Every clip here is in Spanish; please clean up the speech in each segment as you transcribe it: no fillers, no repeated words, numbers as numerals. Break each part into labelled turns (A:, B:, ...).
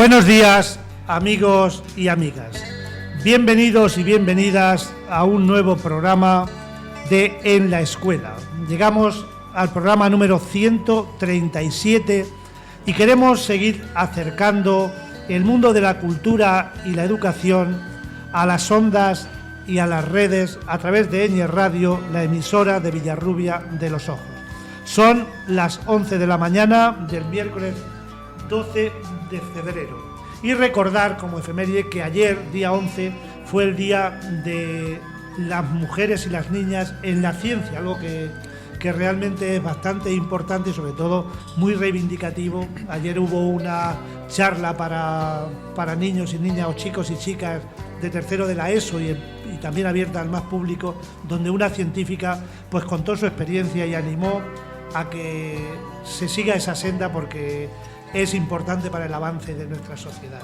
A: Buenos días, amigos y amigas. Bienvenidos y bienvenidas a un nuevo programa de En la Escuela. Llegamos al programa número 137 y queremos seguir acercando el mundo de la cultura y la educación a las ondas y a las redes a través de Eñe Radio, la emisora de Villarrubia de los Ojos. Son las 11 de la mañana del miércoles 12 de febrero. Y recordar como efeméride que ayer, día 11, fue el día de las mujeres y las niñas en la ciencia, algo que realmente es bastante importante y sobre todo muy reivindicativo. Ayer hubo una charla para niños y niñas o chicos y chicas de tercero de la ESO y también abierta al más público, donde una científica pues contó su experiencia y animó a que se siga esa senda porque es importante para el avance de nuestra sociedad.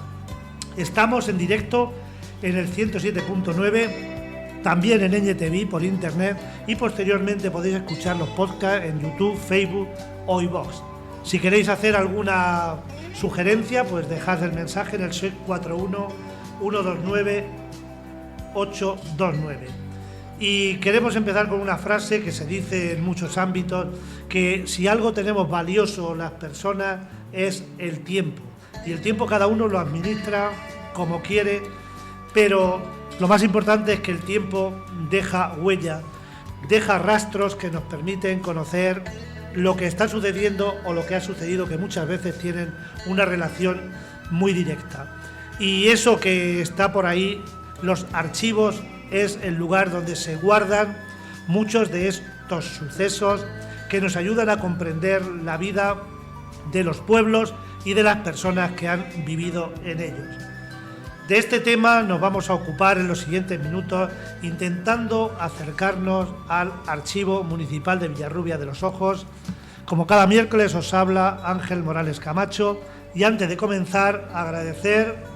A: Estamos en directo en el 107.9, también en NTV por internet y posteriormente podéis escuchar los podcasts en YouTube, Facebook o iVoox. Si queréis hacer alguna sugerencia, pues dejad el mensaje en el 641 129 829. Y queremos empezar con una frase que se dice en muchos ámbitos, que si algo tenemos valioso las personas es el tiempo. Y el tiempo cada uno lo administra como quiere, pero lo más importante es que el tiempo deja huella, deja rastros que nos permiten conocer lo que está sucediendo o lo que ha sucedido, que muchas veces tienen una relación muy directa. Y eso que está por ahí, los archivos, es el lugar donde se guardan muchos de estos sucesos que nos ayudan a comprender la vida de los pueblos y de las personas que han vivido en ellos. De este tema nos vamos a ocupar en los siguientes minutos, intentando acercarnos al Archivo Municipal de Villarrubia de los Ojos. Como cada miércoles os habla Ángel Morales Camacho, y antes de comenzar, agradecer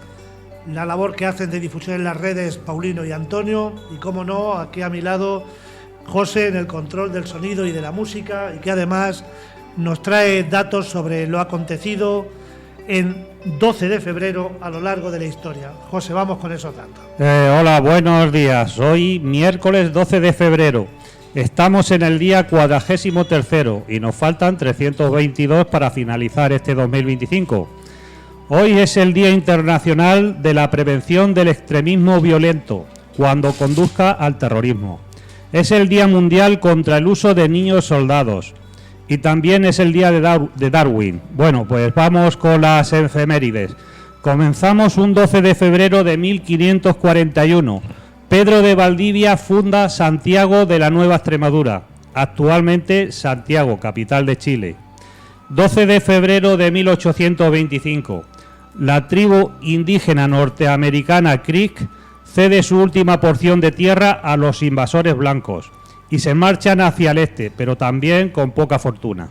A: la labor que hacen de difusión en las redes Paulino y Antonio, y como no, aquí a mi lado José en el control del sonido y de la música, y que además nos trae datos sobre lo acontecido en 12 de febrero a lo largo de la historia. José, vamos con esos datos.
B: Hola, buenos días. Hoy miércoles 12 de febrero. Estamos en el día 43º y nos faltan 322 para finalizar este 2025. Hoy es el Día Internacional de la Prevención del Extremismo Violento, cuando conduzca al terrorismo. Es el Día Mundial contra el uso de niños soldados. Y también es el Día de Darwin. Bueno, pues vamos con las efemérides. Comenzamos un 12 de febrero de 1541. Pedro de Valdivia funda Santiago de la Nueva Extremadura, actualmente Santiago, capital de Chile. 12 de febrero de 1825. La tribu indígena norteamericana Creek cede su última porción de tierra a los invasores blancos y se marchan hacia el este, pero también con poca fortuna.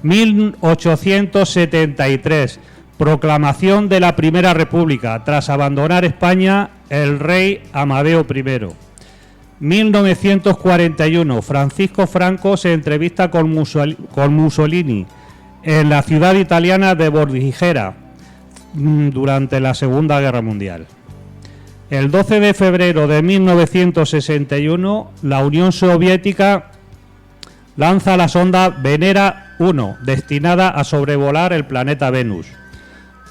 B: 1873. Proclamación de la Primera República. Tras abandonar España, el rey Amadeo I. 1941. Francisco Franco se entrevista con Mussolini en la ciudad italiana de Bordighera durante la Segunda Guerra Mundial. El 12 de febrero de 1961, la Unión Soviética lanza la sonda Venera 1, destinada a sobrevolar el planeta Venus.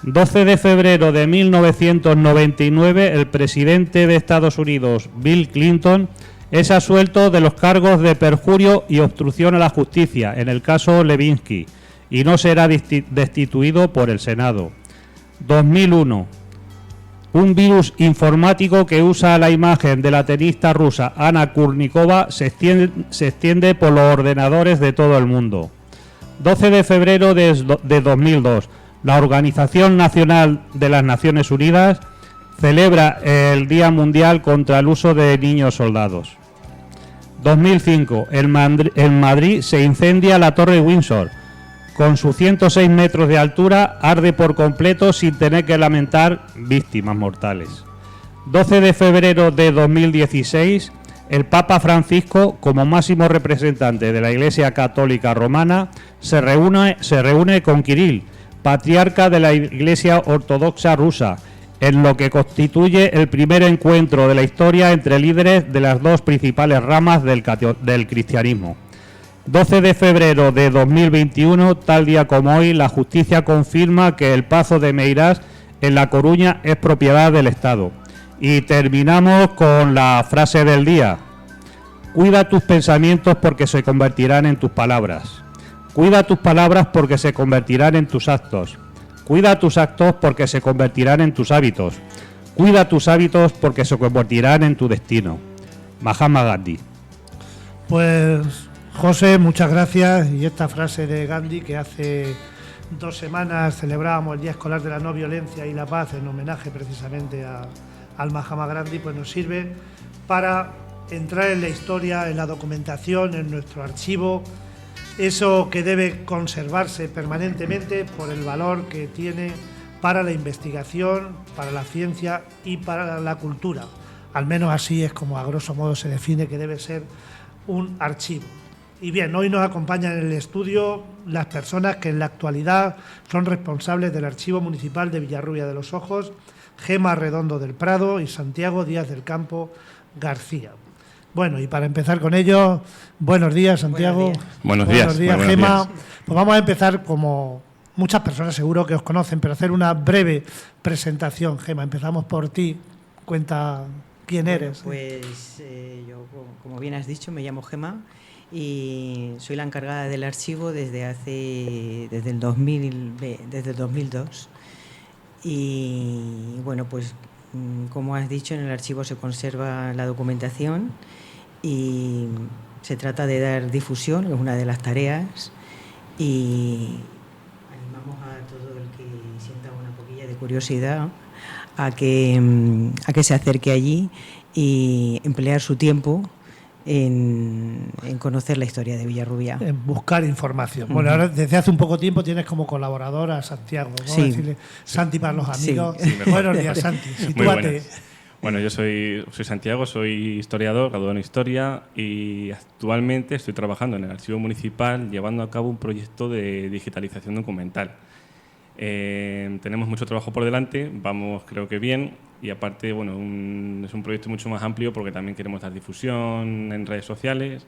B: 12 de febrero de 1999, el presidente de Estados Unidos, Bill Clinton, es absuelto de los cargos de perjurio y obstrucción a la justicia en el caso Levinsky y no será destituido por el Senado. 2001. Un virus informático que usa la imagen de la tenista rusa Ana Kurnikova se extiende por los ordenadores de todo el mundo. 12 de febrero de 2002. La Organización Nacional de las Naciones Unidas celebra el Día Mundial contra el uso de niños soldados. 2005. En Madrid se incendia la Torre Windsor. Con sus 106 metros de altura, arde por completo sin tener que lamentar víctimas mortales. 12 de febrero de 2016, el Papa Francisco, como máximo representante de la Iglesia Católica Romana, se reúne con Kirill patriarca de la Iglesia Ortodoxa rusa, en lo que constituye el primer encuentro de la historia entre líderes de las dos principales ramas del cristianismo. 12 de febrero de 2021, tal día como hoy, la justicia confirma que el Pazo de Meirás en La Coruña es propiedad del Estado. Y terminamos con la frase del día. Cuida tus pensamientos porque se convertirán en tus palabras. Cuida tus palabras porque se convertirán en tus actos. Cuida tus actos porque se convertirán en tus hábitos. Cuida tus hábitos porque se convertirán en tu destino. Mahatma Gandhi.
A: Pues, José, muchas gracias. Y esta frase de Gandhi, que hace 2 semanas celebrábamos el Día Escolar de la No Violencia y la Paz en homenaje precisamente al Mahatma Gandhi, pues nos sirve para entrar en la historia, en la documentación, en nuestro archivo, eso que debe conservarse permanentemente por el valor que tiene para la investigación, para la ciencia y para la cultura. Al menos así es como a grosso modo se define que debe ser un archivo. Y bien, hoy nos acompañan en el estudio las personas que en la actualidad son responsables del Archivo Municipal de Villarrubia de los Ojos, Gema Redondo del Prado y Santiago Díaz del Campo García. Bueno, y para empezar con ellos, buenos días, Santiago.
C: Buenos días,
A: Gema. Pues vamos a empezar, como muchas personas seguro que os conocen, pero hacer una breve presentación. Gema, empezamos por ti. Cuenta quién eres.
D: Pues yo, como bien has dicho, me llamo Gema y soy la encargada del archivo desde el 2002. Y bueno, pues como has dicho, en el archivo se conserva la documentación y se trata de dar difusión, que es una de las tareas, y animamos a todo el que sienta una poquilla de curiosidad a que se acerque allí y emplear su tiempo en conocer la historia de Villarrubia.
A: En buscar información. Bueno, ahora desde hace un poco tiempo tienes como colaboradora a Santiago. Vamos a decirle Santi para los amigos.
C: Sí,
A: buenos días, Santi. Sitúate.
C: Bueno, yo soy Santiago, soy historiador, graduado en Historia y actualmente estoy trabajando en el Archivo Municipal llevando a cabo un proyecto de digitalización documental. Tenemos mucho trabajo por delante, vamos creo que bien y aparte bueno, es un proyecto mucho más amplio porque también queremos dar difusión en redes sociales,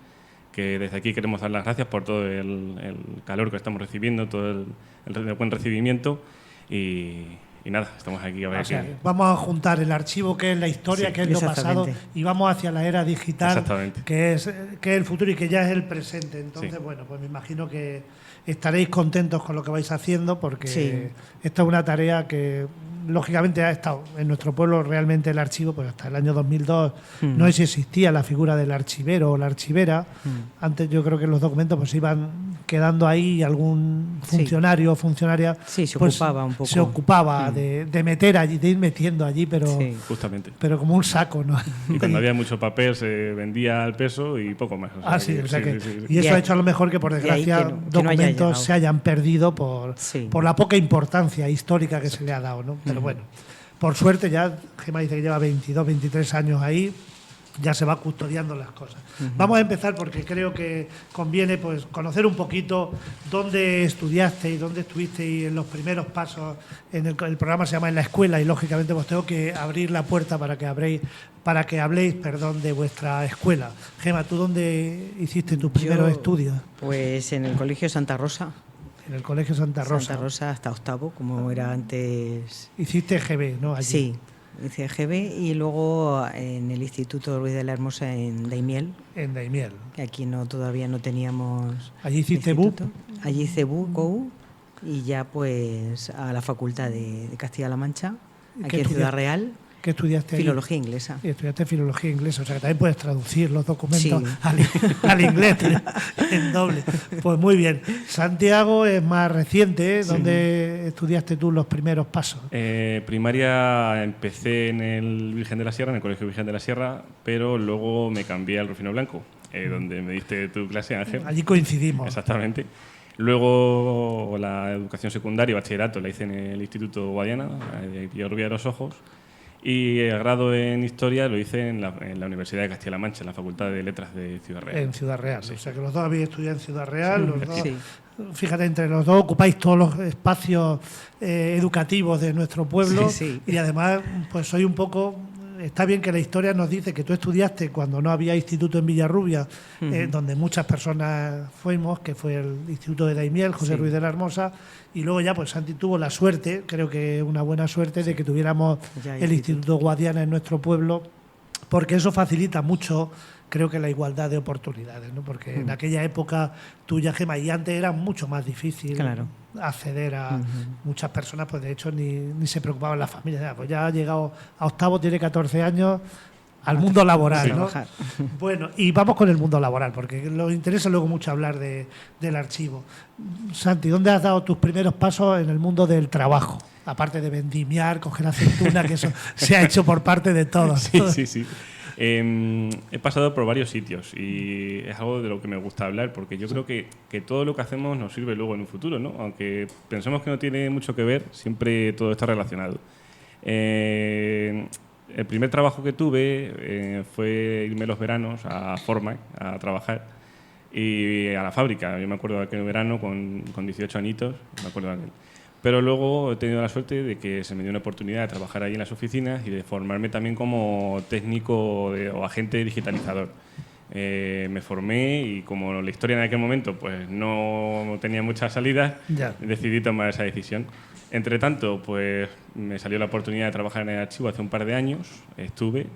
C: que desde aquí queremos dar las gracias por todo el calor que estamos recibiendo, todo el buen recibimiento y nada, estamos aquí a ver
A: vamos a juntar el archivo que es la historia, que es lo pasado, y vamos hacia la era digital, que es el futuro y que ya es el presente. Entonces, bueno, pues me imagino que estaréis contentos con lo que vais haciendo porque esta es una tarea que lógicamente ha estado en nuestro pueblo realmente el archivo, pues hasta el año 2002 no sé si existía la figura del archivero o la archivera. Antes yo creo que los documentos pues iban quedando ahí y algún funcionario o funcionaria
D: se
A: pues,
D: ocupaba un poco.
A: Se ocupaba de meter allí, de ir metiendo allí, pero,
C: justamente.
A: Pero como un saco, ¿no?
C: Y cuando había mucho papel se vendía al peso y poco más.
A: Y eso ha hecho a lo mejor que por desgracia documentos se hayan perdido por la poca importancia histórica que se le ha dado, ¿no? Pero bueno, por suerte ya, Gema dice que lleva 22, 23 años ahí, ya se va custodiando las cosas. Vamos a empezar porque creo que conviene pues conocer un poquito dónde estudiaste y dónde estuviste y en los primeros pasos. El programa se llama En la Escuela y lógicamente pues tengo que abrir la puerta para que habléis de vuestra escuela. Gema, ¿tú dónde hiciste tus primeros estudios?
D: Pues en el Colegio Santa Rosa.
A: En el Colegio Santa Rosa.
D: Santa Rosa hasta octavo, como era antes.
A: Hiciste GB, ¿no? Allí.
D: Sí, hice GB y luego en el Instituto Ruiz de la Hermosa en Daimiel.
A: En Daimiel.
D: Que aquí todavía no teníamos.
A: ¿Allí hiciste BUP?
D: Allí hice BUP, COU y ya pues a la Facultad de Castilla-La Mancha, aquí en Ciudad Real.
A: ¿Qué estudiaste ahí?
D: Filología inglesa.
A: Estudiaste filología inglesa, o sea que también puedes traducir los documentos al inglés en doble. Pues muy bien. Santiago es más reciente, ¿eh? ¿Dónde estudiaste tú los primeros pasos?
C: Primaria empecé en el Virgen de la Sierra, en el Colegio Virgen de la Sierra, pero luego me cambié al Rufino Blanco, donde me diste tu clase, Ángel.
A: Allí coincidimos.
C: Exactamente. Luego la educación secundaria y bachillerato la hice en el Instituto Guadiana, de Villarrubia de los Ojos. Y el grado en Historia lo hice en la Universidad de Castilla-La Mancha, en la Facultad de Letras de Ciudad Real.
A: En Ciudad Real, sí. O sea que los dos habéis estudiado en Ciudad Real, los dos,
D: Sí.
A: fíjate, entre los dos ocupáis todos los espacios educativos de nuestro pueblo,
D: Sí, sí.
A: y además pues soy un poco... Está bien que la historia nos dice que tú estudiaste cuando no había instituto en Villarrubia, donde muchas personas fuimos, que fue el Instituto de Daimiel, José
D: Sí.
A: Ruiz de la Hermosa, y luego ya pues Santi tuvo la suerte, creo que una buena suerte, de que tuviéramos
D: Ya,
A: el Instituto Guadiana en nuestro pueblo, porque eso facilita mucho, creo que la igualdad de oportunidades, ¿no? Porque en aquella época tuya, Gema, y antes era mucho más difícil
D: Claro.
A: acceder a muchas personas, pues de hecho ni se preocupaban las familias. Pues ya ha llegado a octavo, tiene 14 años, al mundo laboral, ¿no?
D: Trabajar.
A: Bueno, y vamos con el mundo laboral, porque nos interesa luego mucho hablar del archivo. Santi, ¿dónde has dado tus primeros pasos en el mundo del trabajo? Aparte de vendimiar, coger aceituna, que eso se ha hecho por parte de todos.
C: Sí, sí, sí. He pasado por varios sitios y es algo de lo que me gusta hablar, porque yo creo que todo lo que hacemos nos sirve luego en un futuro, ¿no? Aunque pensemos que no tiene mucho que ver, siempre todo está relacionado. El primer trabajo que tuve fue irme los veranos a Formac a trabajar y a la fábrica. Yo me acuerdo de aquel verano con 18 añitos, me acuerdo de aquel. Pero luego he tenido la suerte de que se me dio una oportunidad de trabajar ahí en las oficinas y de formarme también como técnico o agente digitalizador. Me formé y como la historia en aquel momento pues no tenía muchas salidas,
A: Ya.
C: decidí tomar esa decisión. Entre tanto, pues me salió la oportunidad de trabajar en el archivo hace un par de años. Estuve,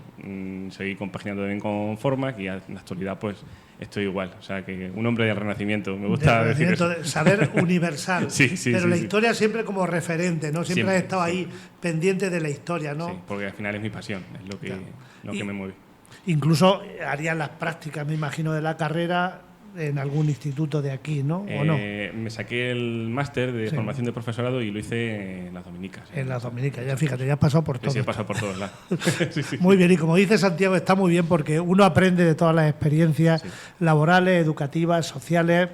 C: seguí compaginando bien con Formac y en la actualidad pues estoy igual. O sea, que un hombre del Renacimiento, me gusta
A: De
C: decir eso.
A: conocimiento, de saber universal.
C: Sí, sí,
A: pero
C: sí,
A: la
C: sí.
A: historia siempre como referente, ¿no? Siempre has estado ahí
C: siempre.
A: pendiente de la historia, ¿no?
C: Sí, porque al final es mi pasión, es lo que,
A: Claro.
C: lo
A: Y-
C: que me mueve.
A: Incluso harías las prácticas, me imagino, de la carrera en algún instituto de aquí, ¿no? ¿O no?
C: Me saqué el máster de
A: Sí.
C: formación de profesorado y lo hice en las Dominicas.
A: En las Dominicas, ya fíjate, ya has pasado por
C: Sí,
A: todo.
C: sí, he pasado por todos lados. Sí, sí.
A: Muy bien, y como dice Santiago, está muy bien porque uno aprende de todas las experiencias
C: Sí.
A: laborales, educativas, sociales,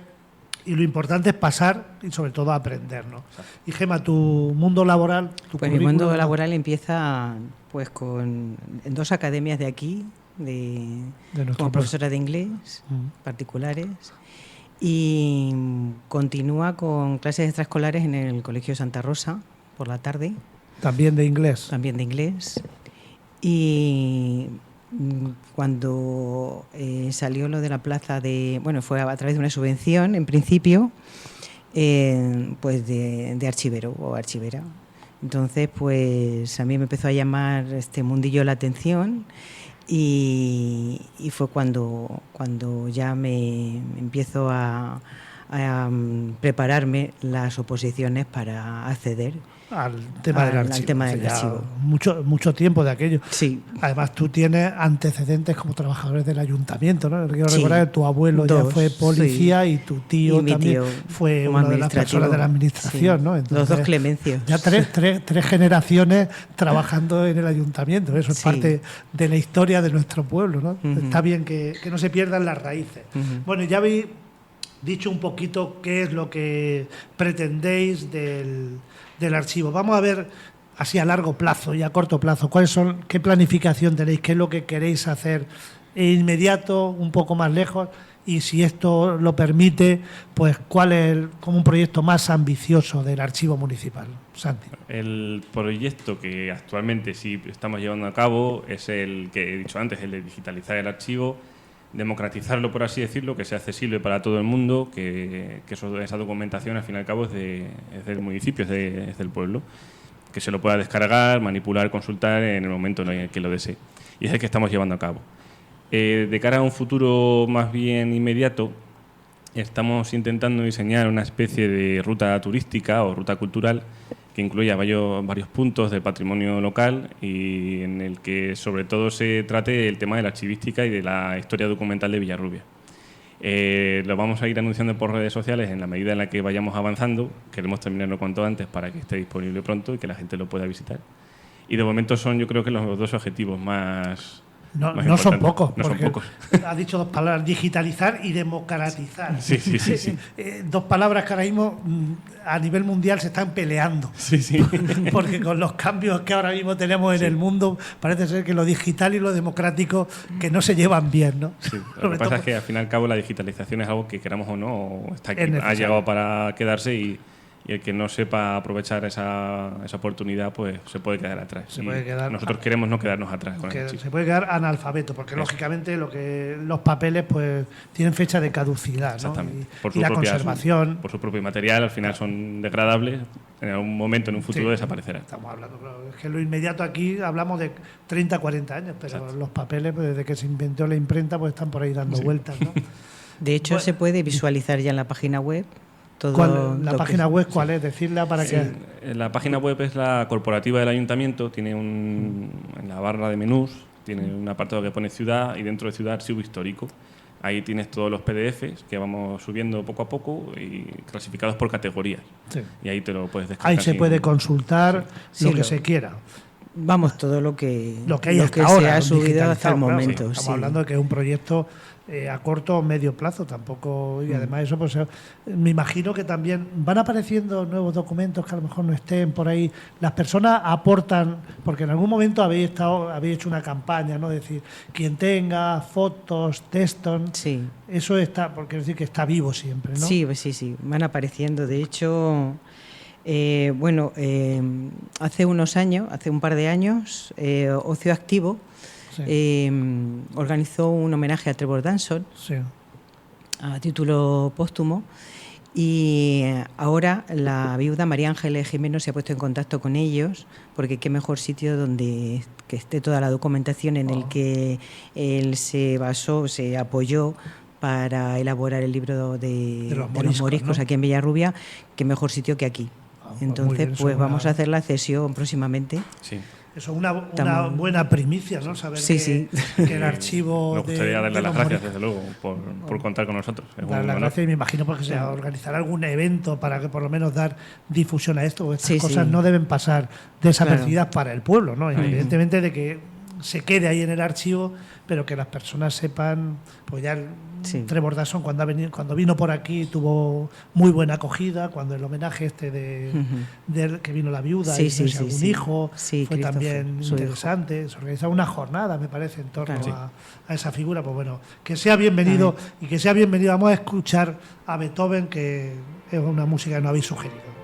A: y lo importante es pasar y sobre todo aprender, ¿no? Y Gema, tu mundo laboral, tu
D: Pues mi mundo
A: currículum,
D: laboral empieza pues en dos academias de aquí,
A: nuestro
D: como
A: pueblo.
D: profesora de inglés, particulares, y continúa con clases extraescolares en el Colegio Santa Rosa por la tarde,
A: También de inglés.
D: también de inglés. Y cuando salió lo de la plaza bueno, fue a través de una subvención, en principio, pues de archivero o archivera. Entonces, pues a mí me empezó a llamar este mundillo la atención y fue cuando ya me empiezo a prepararme las oposiciones para acceder
A: Al tema del
D: al
A: archivo.
D: tema del
A: Hace ya
D: archivo.
A: Mucho tiempo de aquello.
D: Sí.
A: Además, tú tienes antecedentes como trabajadores del ayuntamiento, ¿no? Quiero
D: Sí,
A: recordar que tu abuelo ya
D: dos,
A: fue policía
D: sí.
A: y tu tío
D: Y mi
A: también
D: tío
A: fue
D: como
A: una de las personas de la administración,
D: sí.
A: ¿no?
D: Los dos Clemencios.
A: Ya tres generaciones trabajando en el ayuntamiento. Eso es
D: Sí.
A: parte de la historia de nuestro pueblo, ¿no?
D: Ujú.
A: Está bien que no se pierdan las raíces.
D: Ujú.
A: Bueno, ya habéis dicho un poquito qué es lo que pretendéis del archivo. Vamos a ver así a largo plazo y a corto plazo qué planificación tenéis, qué es lo que queréis hacer inmediato, un poco más lejos, y si esto lo permite, pues cuál es como un proyecto más ambicioso del archivo municipal. Santi.
C: El proyecto que actualmente sí estamos llevando a cabo es el que he dicho antes, el de digitalizar el archivo, democratizarlo, por así decirlo, que sea accesible para todo el mundo, que esa documentación al fin y al cabo es del municipio, es del pueblo, que se lo pueda descargar, manipular, consultar en el momento en el que lo desee. Y es el que estamos llevando a cabo. De cara a un futuro más bien inmediato, estamos intentando diseñar una especie de ruta turística o ruta cultural que incluya varios puntos del patrimonio local y en el que sobre todo se trate el tema de la archivística y de la historia documental de Villarrubia. Lo vamos a ir anunciando por redes sociales en la medida en la que vayamos avanzando. Queremos terminarlo cuanto antes para que esté disponible pronto y que la gente lo pueda visitar. Y de momento son, yo creo que los dos objetivos más
A: No son pocos,
C: no son
A: porque
C: pocos.
A: has dicho dos palabras, digitalizar y democratizar.
C: Sí.
A: Dos palabras que ahora mismo a nivel mundial se están peleando.
C: Sí.
A: Porque con los cambios que ahora mismo tenemos en el mundo, parece ser que lo digital y lo democrático que no se llevan bien, ¿no?
C: Sí. Lo que pasa es que al fin y al cabo la digitalización es algo que queramos o no, está aquí, ha llegado para quedarse y el que no sepa aprovechar esa oportunidad pues se puede quedar atrás. Nosotros queremos no quedarnos atrás con el chip.
A: Se puede quedar analfabeto, porque lógicamente los papeles pues tienen fecha de caducidad, ¿no?
C: Exactamente.
A: Y la conservación.
C: Por su propio material, al final son degradables, en algún momento, en un futuro, desaparecerán.
A: Estamos hablando, claro, es que lo inmediato aquí hablamos de 30, 40 años, pero exacto, los papeles, pues, desde que se inventó la imprenta, pues están por ahí dando vueltas, ¿no?
D: De hecho, se puede visualizar ya en la página web.
A: ¿La página web cuál es? Decirla para que...
C: La página web es la corporativa del ayuntamiento, tiene en la barra de menús, tiene un apartado que pone ciudad y dentro de ciudad archivo histórico. Ahí tienes todos los PDFs que vamos subiendo poco a poco y clasificados por categorías. Sí. Y ahí te lo puedes descargar.
A: Ahí se puede consultar lo que se quiera.
D: Vamos, todo lo que
A: hay hasta ahora,
D: se ha subido hasta el momento.
A: Claro, estamos hablando de que es un proyecto a corto o medio plazo, tampoco, y además eso pues me imagino que también van apareciendo nuevos documentos que a lo mejor no estén por ahí. Las personas aportan, porque en algún momento habéis hecho una campaña, ¿no? Es decir, quien tenga fotos, textos, eso está, porque es decir que está vivo siempre, ¿no?
D: Sí, van apareciendo. De hecho, hace un par de años, Ocio Activo organizó un homenaje a Trevor Danson a título póstumo, y ahora la viuda María Ángeles Jiménez se ha puesto en contacto con ellos, porque qué mejor sitio donde que esté toda la documentación en el que él se apoyó para elaborar el libro de los moriscos, ¿no? Aquí en Villarrubia, qué mejor sitio que aquí. Entonces, pues vamos a hacer la cesión próximamente.
C: Sí.
A: Eso es una buena primicia, ¿no? Saber que el archivo...
C: Nos gustaría darle las gracias, desde luego, por contar con nosotros.
A: Dar las gracias, y me imagino porque se organizará algún evento para que por lo menos dar difusión a esto. Estas cosas no deben pasar desapercibidas para el pueblo, ¿no? Evidentemente de que se quede ahí en el archivo, pero que las personas sepan, pues ya... Trevor Danson cuando vino por aquí tuvo muy buena acogida, cuando el homenaje de que vino la viuda y algún hijo fue también interesante. Se organizó una jornada, me parece, en torno a esa figura. Pues bueno, que sea bienvenido y que sea bienvenido. Vamos a escuchar a Beethoven, que es una música que nos habéis sugerido.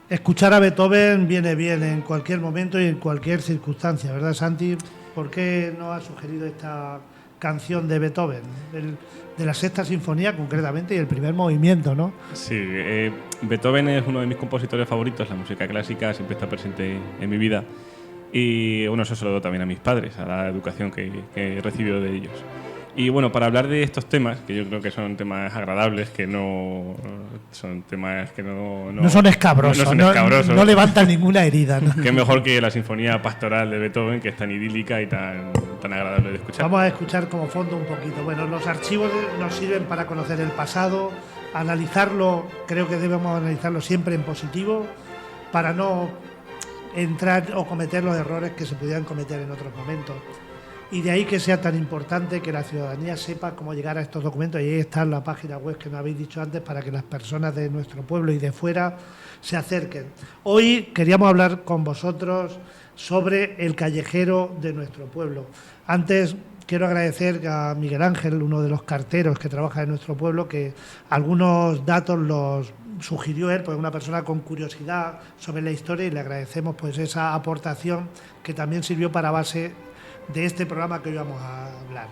A: Escuchar a Beethoven viene bien en cualquier momento y en cualquier circunstancia, ¿verdad, Santi? ¿Por qué nos ha sugerido esta canción de Beethoven, de la Sexta Sinfonía concretamente y el primer movimiento, ¿no?
C: Sí, Beethoven es uno de mis compositores favoritos, la música clásica siempre está presente en mi vida y bueno, eso se lo doy también a mis padres, a la educación que he recibido de ellos. Y bueno, para hablar de estos temas, que yo creo que son temas agradables, que no son temas que no
A: son escabrosos, no levantan ninguna herida, ¿no?
C: Qué mejor que la sinfonía pastoral de Beethoven, que es tan idílica y tan agradable de escuchar.
A: Vamos a escuchar como fondo un poquito. Bueno, los archivos nos sirven para conocer el pasado, analizarlo, creo que debemos analizarlo siempre en positivo, para no entrar o cometer los errores que se pudieran cometer en otros momentos. Y de ahí que sea tan importante que la ciudadanía sepa cómo llegar a estos documentos. Y ahí está en la página web que me habéis dicho antes para que las personas de nuestro pueblo y de fuera se acerquen. Hoy queríamos hablar con vosotros sobre el callejero de nuestro pueblo. Antes quiero agradecer a Miguel Ángel, uno de los carteros que trabaja en nuestro pueblo, que algunos datos los sugirió él, pues una persona con curiosidad sobre la historia, y le agradecemos pues esa aportación que también sirvió para base de este programa que hoy vamos a hablar.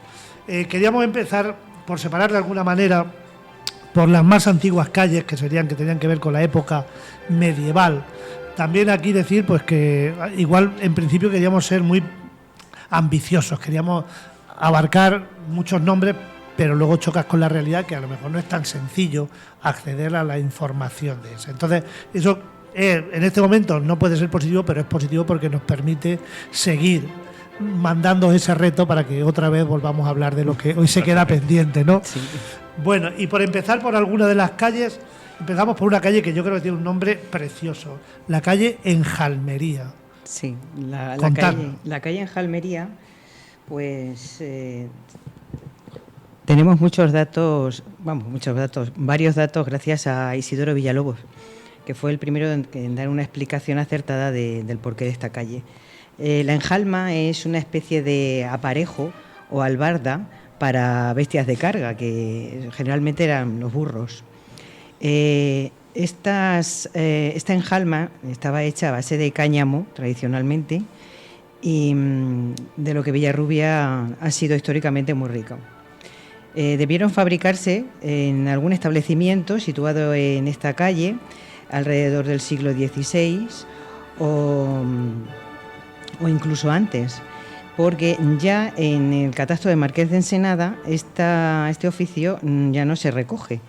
A: Queríamos empezar por separar de alguna manera por las más antiguas calles que tenían que ver con la época medieval. También aquí decir pues que igual en principio queríamos ser muy ambiciosos, queríamos abarcar muchos nombres, pero luego chocas con la realidad que a lo mejor no es tan sencillo acceder a la información de eso. Entonces, eso en este momento no puede ser positivo, pero es positivo porque nos permite seguir mandando ese reto para que otra vez volvamos a hablar de lo que hoy se queda pendiente, ¿no? Sí. Bueno, y por empezar por alguna de las calles, empezamos por una calle que yo creo que tiene un nombre precioso, la calle Enjalmería.
D: Sí, la calle Enjalmería, pues tenemos varios datos gracias a Isidoro Villalobos, que fue el primero en dar una explicación acertada del porqué de esta calle. La enjalma es una especie de aparejo o albarda para bestias de carga, que generalmente eran los burros. Esta enjalma estaba hecha a base de cáñamo, tradicionalmente, y de lo que Villarrubia ha sido históricamente muy rico. Debieron fabricarse en algún establecimiento situado en esta calle alrededor del siglo XVI o incluso antes, porque ya en el catastro de Marqués de Ensenada este oficio ya no se recoge.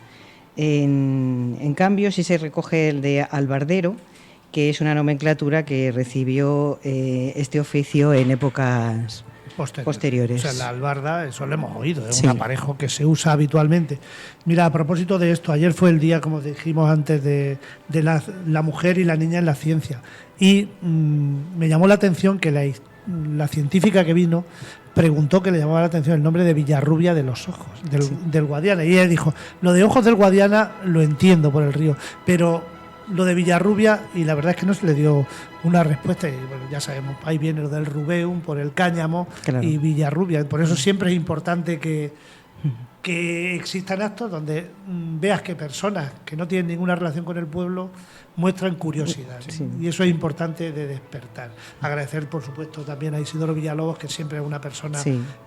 D: En cambio, sí se recoge el de albardero, que es una nomenclatura que recibió este oficio en épocas posteriores.
A: O sea, la albarda, eso lo hemos oído, es un aparejo que se usa habitualmente. Mira, a propósito de esto, ayer fue el día, como dijimos antes, de la mujer y la niña en la ciencia. Y me llamó la atención que la científica que vino preguntó que le llamaba la atención el nombre de Villarrubia de los ojos, del Guadiana. Y ella dijo, lo de ojos del Guadiana lo entiendo por el río, pero lo de Villarrubia, y la verdad es que no se le dio una respuesta, y bueno, ya sabemos, ahí viene lo del rubeum por el cáñamo, claro, y Villarrubia. Por eso siempre es importante que existan actos donde veas que personas que no tienen ninguna relación con el pueblo muestran curiosidad. Sí. Y eso es importante de despertar. Agradecer, por supuesto, también a Isidoro Villalobos, que siempre es una persona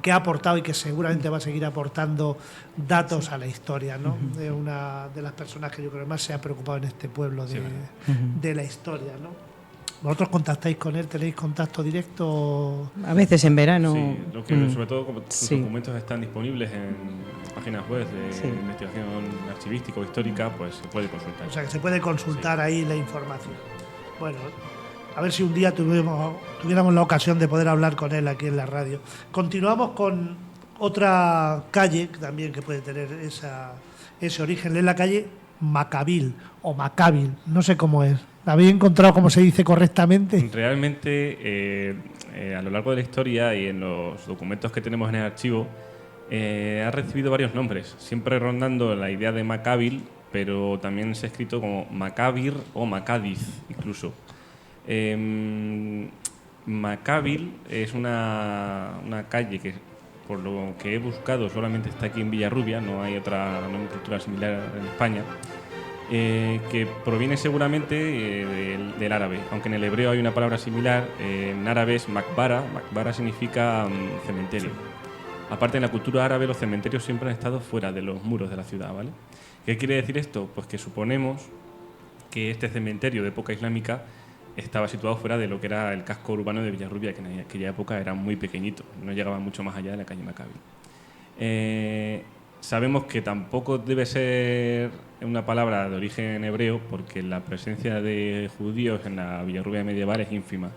A: que ha aportado y que seguramente va a seguir aportando datos a la historia, ¿no? Es una de las personas que yo creo que más se ha preocupado en este pueblo de la historia, ¿no? ¿Vosotros contactáis con él? ¿Tenéis contacto directo?
D: A veces en verano.
C: Sí, sobre todo como sus documentos están disponibles en páginas web de investigación archivística o histórica, pues se puede consultar.
A: O sea, que se puede consultar ahí la información. Bueno, a ver si un día tuviéramos la ocasión de poder hablar con él aquí en la radio. Continuamos con otra calle también que puede tener ese origen. Es la calle Macavil o Macavil, no sé cómo es. ¿La habéis encontrado cómo se dice correctamente?
C: Realmente, a lo largo de la historia y en los documentos que tenemos en el archivo, ha recibido varios nombres, siempre rondando la idea de Macavil, pero también se ha escrito como Macavir o Macadiz, incluso. Macavil es una calle que, por lo que he buscado, solamente está aquí en Villarrubia, no hay otra nomenclatura similar en España. Que proviene seguramente del árabe, aunque en el hebreo hay una palabra similar. En árabe es Makbara. Makbara significa cementerio. Aparte, en la cultura árabe los cementerios siempre han estado fuera de los muros de la ciudad, ¿vale? ¿Qué quiere decir esto? Pues que suponemos que este cementerio de época islámica estaba situado fuera de lo que era el casco urbano de Villarrubia, que en aquella época era muy pequeñito, no llegaba mucho más allá de la calle Maccabi. Sabemos que tampoco debe ser una palabra de origen hebreo, porque la presencia de judíos en la Villarrubia medieval es ínfima.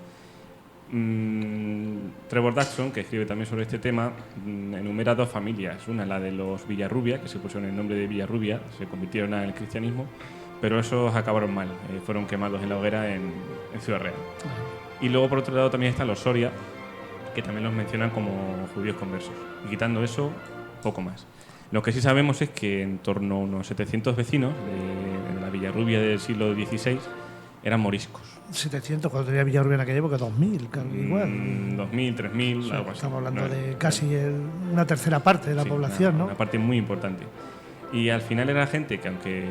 C: Trevor Dodson, que escribe también sobre este tema, enumera dos familias. Una, la de los Villarrubia, que se pusieron el nombre de Villarrubia, se convirtieron al cristianismo, pero esos acabaron mal, fueron quemados en la hoguera en Ciudad Real. Y luego, por otro lado, también están los Soria, que también los mencionan como judíos conversos. Y quitando eso, poco más. Lo que sí sabemos es que en torno a unos 700 vecinos de la Villarrubia del siglo XVI eran moriscos.
A: 700, cuando tenía Villarrubia en aquella época, 2000, igual.
C: 2000, 3000,
A: Sí,
C: algo así.
A: estamos hablando de casi una tercera parte de la población, ¿no?
C: Una parte muy importante. Y al final era gente que, aunque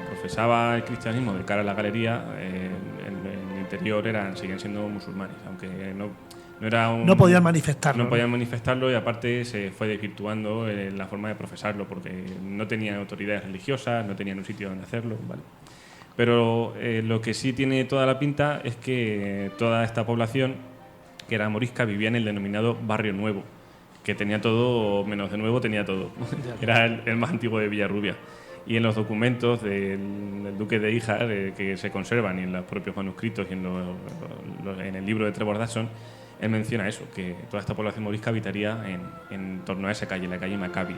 C: profesaba el cristianismo de cara a la galería, en el interior seguían siendo musulmanes, aunque no podían manifestarlo.
A: No
C: podían manifestarlo, y aparte se fue desvirtuando la forma de profesarlo, porque no tenían autoridades religiosas, no tenían un sitio donde hacerlo, ¿vale? Pero lo que sí tiene toda la pinta es que toda esta población, que era morisca, vivía en el denominado Barrio Nuevo, que tenía todo, menos de nuevo, tenía todo. Era el más antiguo de Villarrubia. Y en los documentos del duque de Híjar, que se conservan, y en los propios manuscritos y en el libro de Trevor Dodson, él menciona eso, que toda esta población morisca habitaría en torno a esa calle, la calle Maccabi.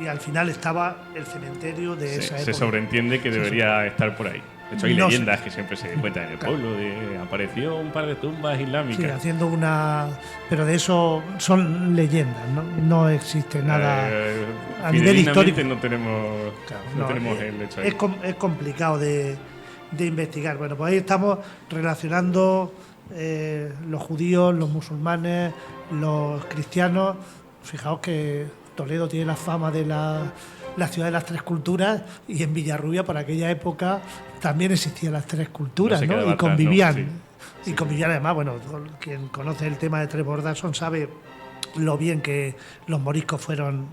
A: Y al final estaba el cementerio de esa época.
C: Se sobreentiende que debería estar por ahí. De hecho, hay leyendas que siempre se cuentan en el pueblo, de apareció un par de tumbas islámicas.
A: Sí, haciendo una... Pero de eso son leyendas, ¿no? No existe nada a nivel histórico.
C: No tenemos el hecho ahí.
A: Es complicado de investigar. Bueno, pues ahí estamos relacionando los judíos, los musulmanes, los cristianos. Fijaos que Toledo tiene la fama de la ciudad de las tres culturas, y en Villarrubia por aquella época también existían las tres culturas, ¿no? Y convivían.
C: Sí.
A: Y convivían, además, bueno, quien conoce el tema de Trevor Dodson sabe lo bien que los moriscos fueron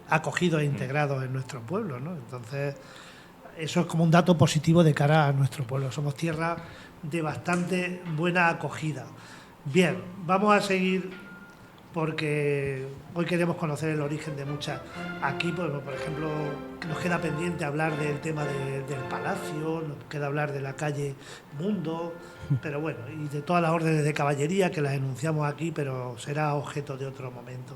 A: acogidos e integrados en nuestro pueblo, ¿no? Entonces, eso es como un dato positivo de cara a nuestro pueblo. Somos tierra de bastante buena acogida. Bien, vamos a seguir, porque hoy queremos conocer el origen de muchas. Aquí, por ejemplo, nos queda pendiente hablar del tema del palacio, nos queda hablar de la calle Mundo, pero bueno, y de todas las órdenes de caballería que las enunciamos aquí, pero será objeto de otro momento.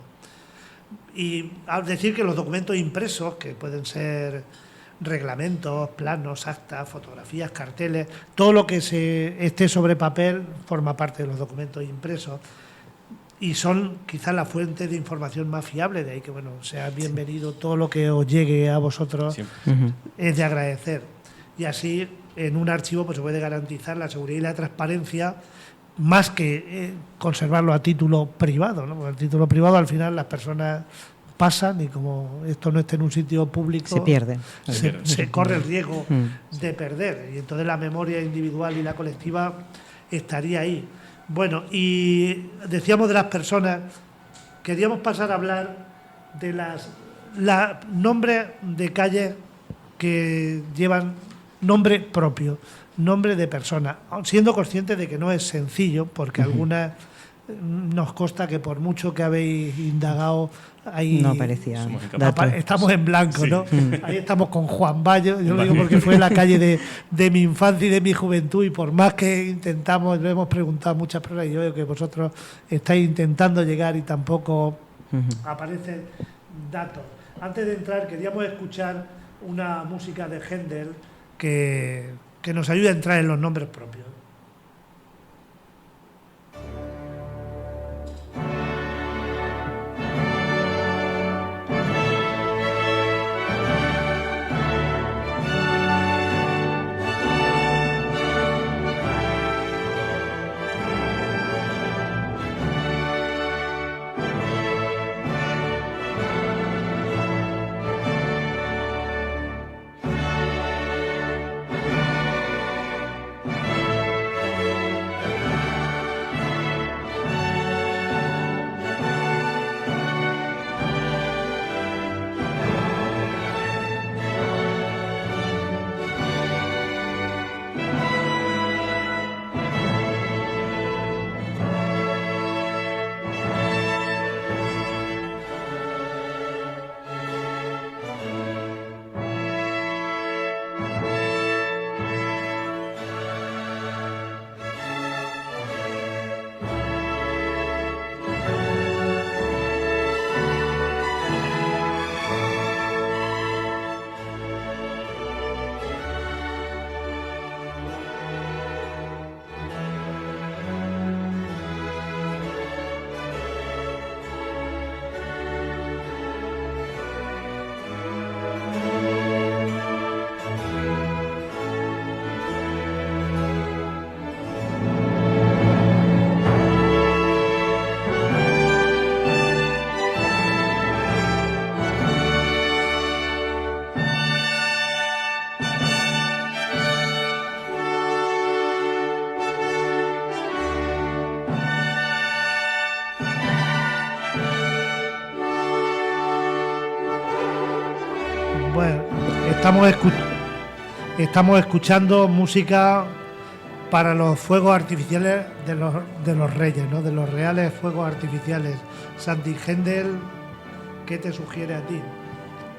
A: Y al decir que los documentos impresos, que pueden ser reglamentos, planos, actas, fotografías, carteles, todo lo que esté sobre papel forma parte de los documentos impresos, y son quizás la fuente de información más fiable. De ahí que, bueno, sea bienvenido todo lo que os llegue a vosotros. Es de agradecer. Y así, en un archivo, pues se puede garantizar la seguridad y la transparencia, más que conservarlo a título privado, ¿no? Porque el título privado, al final, las personas pasan, y como esto no esté en un sitio público,
D: se pierde.
A: Se corre el riesgo de perder. Y entonces la memoria individual y la colectiva estaría ahí. Bueno, y decíamos de las personas, queríamos pasar a hablar de nombres de calles que llevan nombre propio, nombre de persona, siendo conscientes de que no es sencillo, porque algunas nos consta que por mucho que habéis indagado, ahí
D: no aparecía.
A: Estamos en blanco, ¿no? Ahí estamos con Juan Bayo. Yo lo digo porque fue la calle de mi infancia y de mi juventud, y por más que intentamos, lo hemos preguntado a muchas personas, y yo veo que vosotros estáis intentando llegar y tampoco aparecen datos. Antes de entrar, queríamos escuchar una música de Händel que nos ayude a entrar en los nombres propios. Estamos escuchando música para los fuegos artificiales de los Reyes, ¿no? De los reales fuegos artificiales. Santi Gendel, ¿qué te sugiere a ti?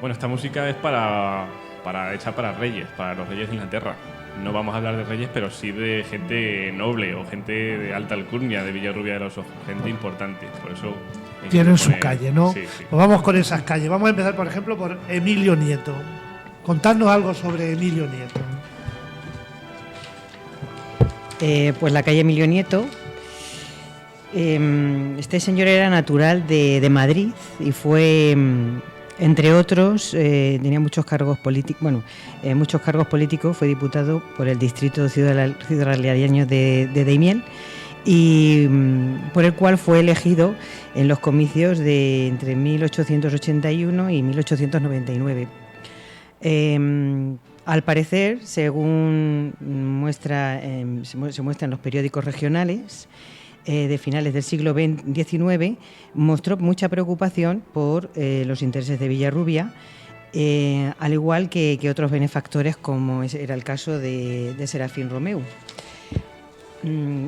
C: Bueno, esta música es hecha para reyes, para los reyes de Inglaterra. No vamos a hablar de reyes, pero sí de gente noble o gente de alta alcurnia de Villarrubia de los Ojos, gente importante. Por eso
A: tienen su calle, ¿no?
C: Sí, sí.
A: Pues vamos con esas calles. Vamos a empezar, por ejemplo, por Emilio Nieto. Contadnos algo sobre Emilio Nieto.
D: Pues la calle Emilio Nieto. Este señor era natural de Madrid y fue, entre otros, tenía muchos cargos políticos. Fue diputado por el distrito ciudadano de Daimiel y por el cual fue elegido en los comicios de entre 1881 y 1899. Al parecer, según se muestra en los periódicos regionales de finales del siglo XIX, mostró mucha preocupación por los intereses de Villarrubia, al igual que otros benefactores, como era el caso de Serafín Romeu.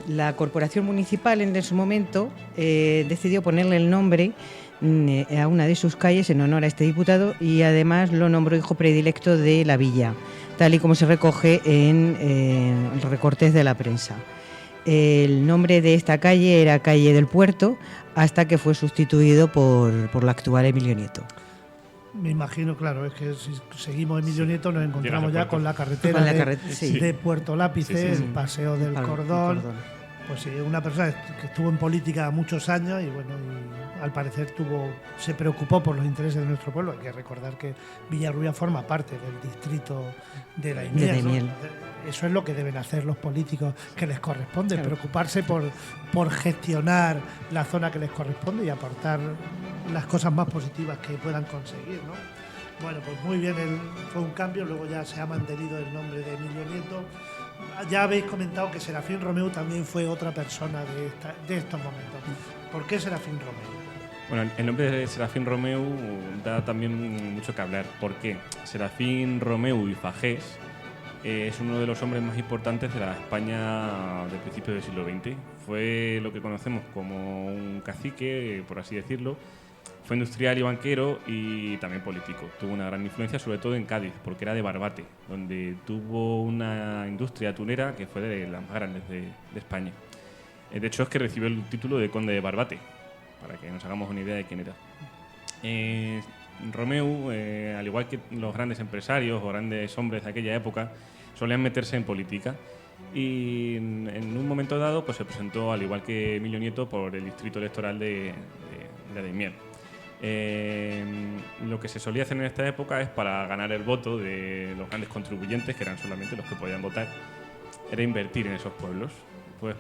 D: La corporación municipal en su momento decidió ponerle el nombre a una de sus calles en honor a este diputado y además lo nombró hijo predilecto de la villa, tal y como se recoge en los recortes de la prensa. El nombre de esta calle era Calle del Puerto hasta que fue sustituido por la actual Emilio Nieto.
A: Me imagino, claro, es que si seguimos Emilio Nieto nos encontramos ya con la carretera de Puerto Lápices, el Paseo del Cordón. Pues sí, una persona que estuvo en política muchos años y bueno, y al parecer se preocupó por los intereses de nuestro pueblo. Hay que recordar que Villarrubia forma parte del distrito de Daimiel, ¿no? Eso es lo que deben hacer los políticos que les corresponde, claro. Preocuparse por gestionar la zona que les corresponde y aportar las cosas más positivas que puedan conseguir, ¿no? Bueno, pues muy bien, fue un cambio, luego ya se ha mantenido el nombre de Emilio Nieto. Ya habéis comentado que Serafín Romeu también fue otra persona de estos momentos. ¿Por qué Serafín Romeu?
C: Bueno, el nombre de Serafín Romeu da también mucho que hablar. ¿Por qué? Serafín Romeu y Fagés es uno de los hombres más importantes de la España del principio del siglo XX. Fue lo que conocemos como un cacique, por así decirlo. Fue industrial y banquero y también político. Tuvo una gran influencia, sobre todo en Cádiz, porque era de Barbate, donde tuvo una industria tunera que fue de las más grandes de España. De hecho, es que recibió el título de conde de Barbate, para que nos hagamos una idea de quién era. Romeu, al igual que los grandes empresarios o grandes hombres de aquella época, solían meterse en política. Y en un momento dado pues se presentó, al igual que Emilio Nieto, por el distrito electoral de Daimiel. Lo que se solía hacer en esta época es, para ganar el voto de los grandes contribuyentes, que eran solamente los que podían votar, era invertir en esos pueblos. Pues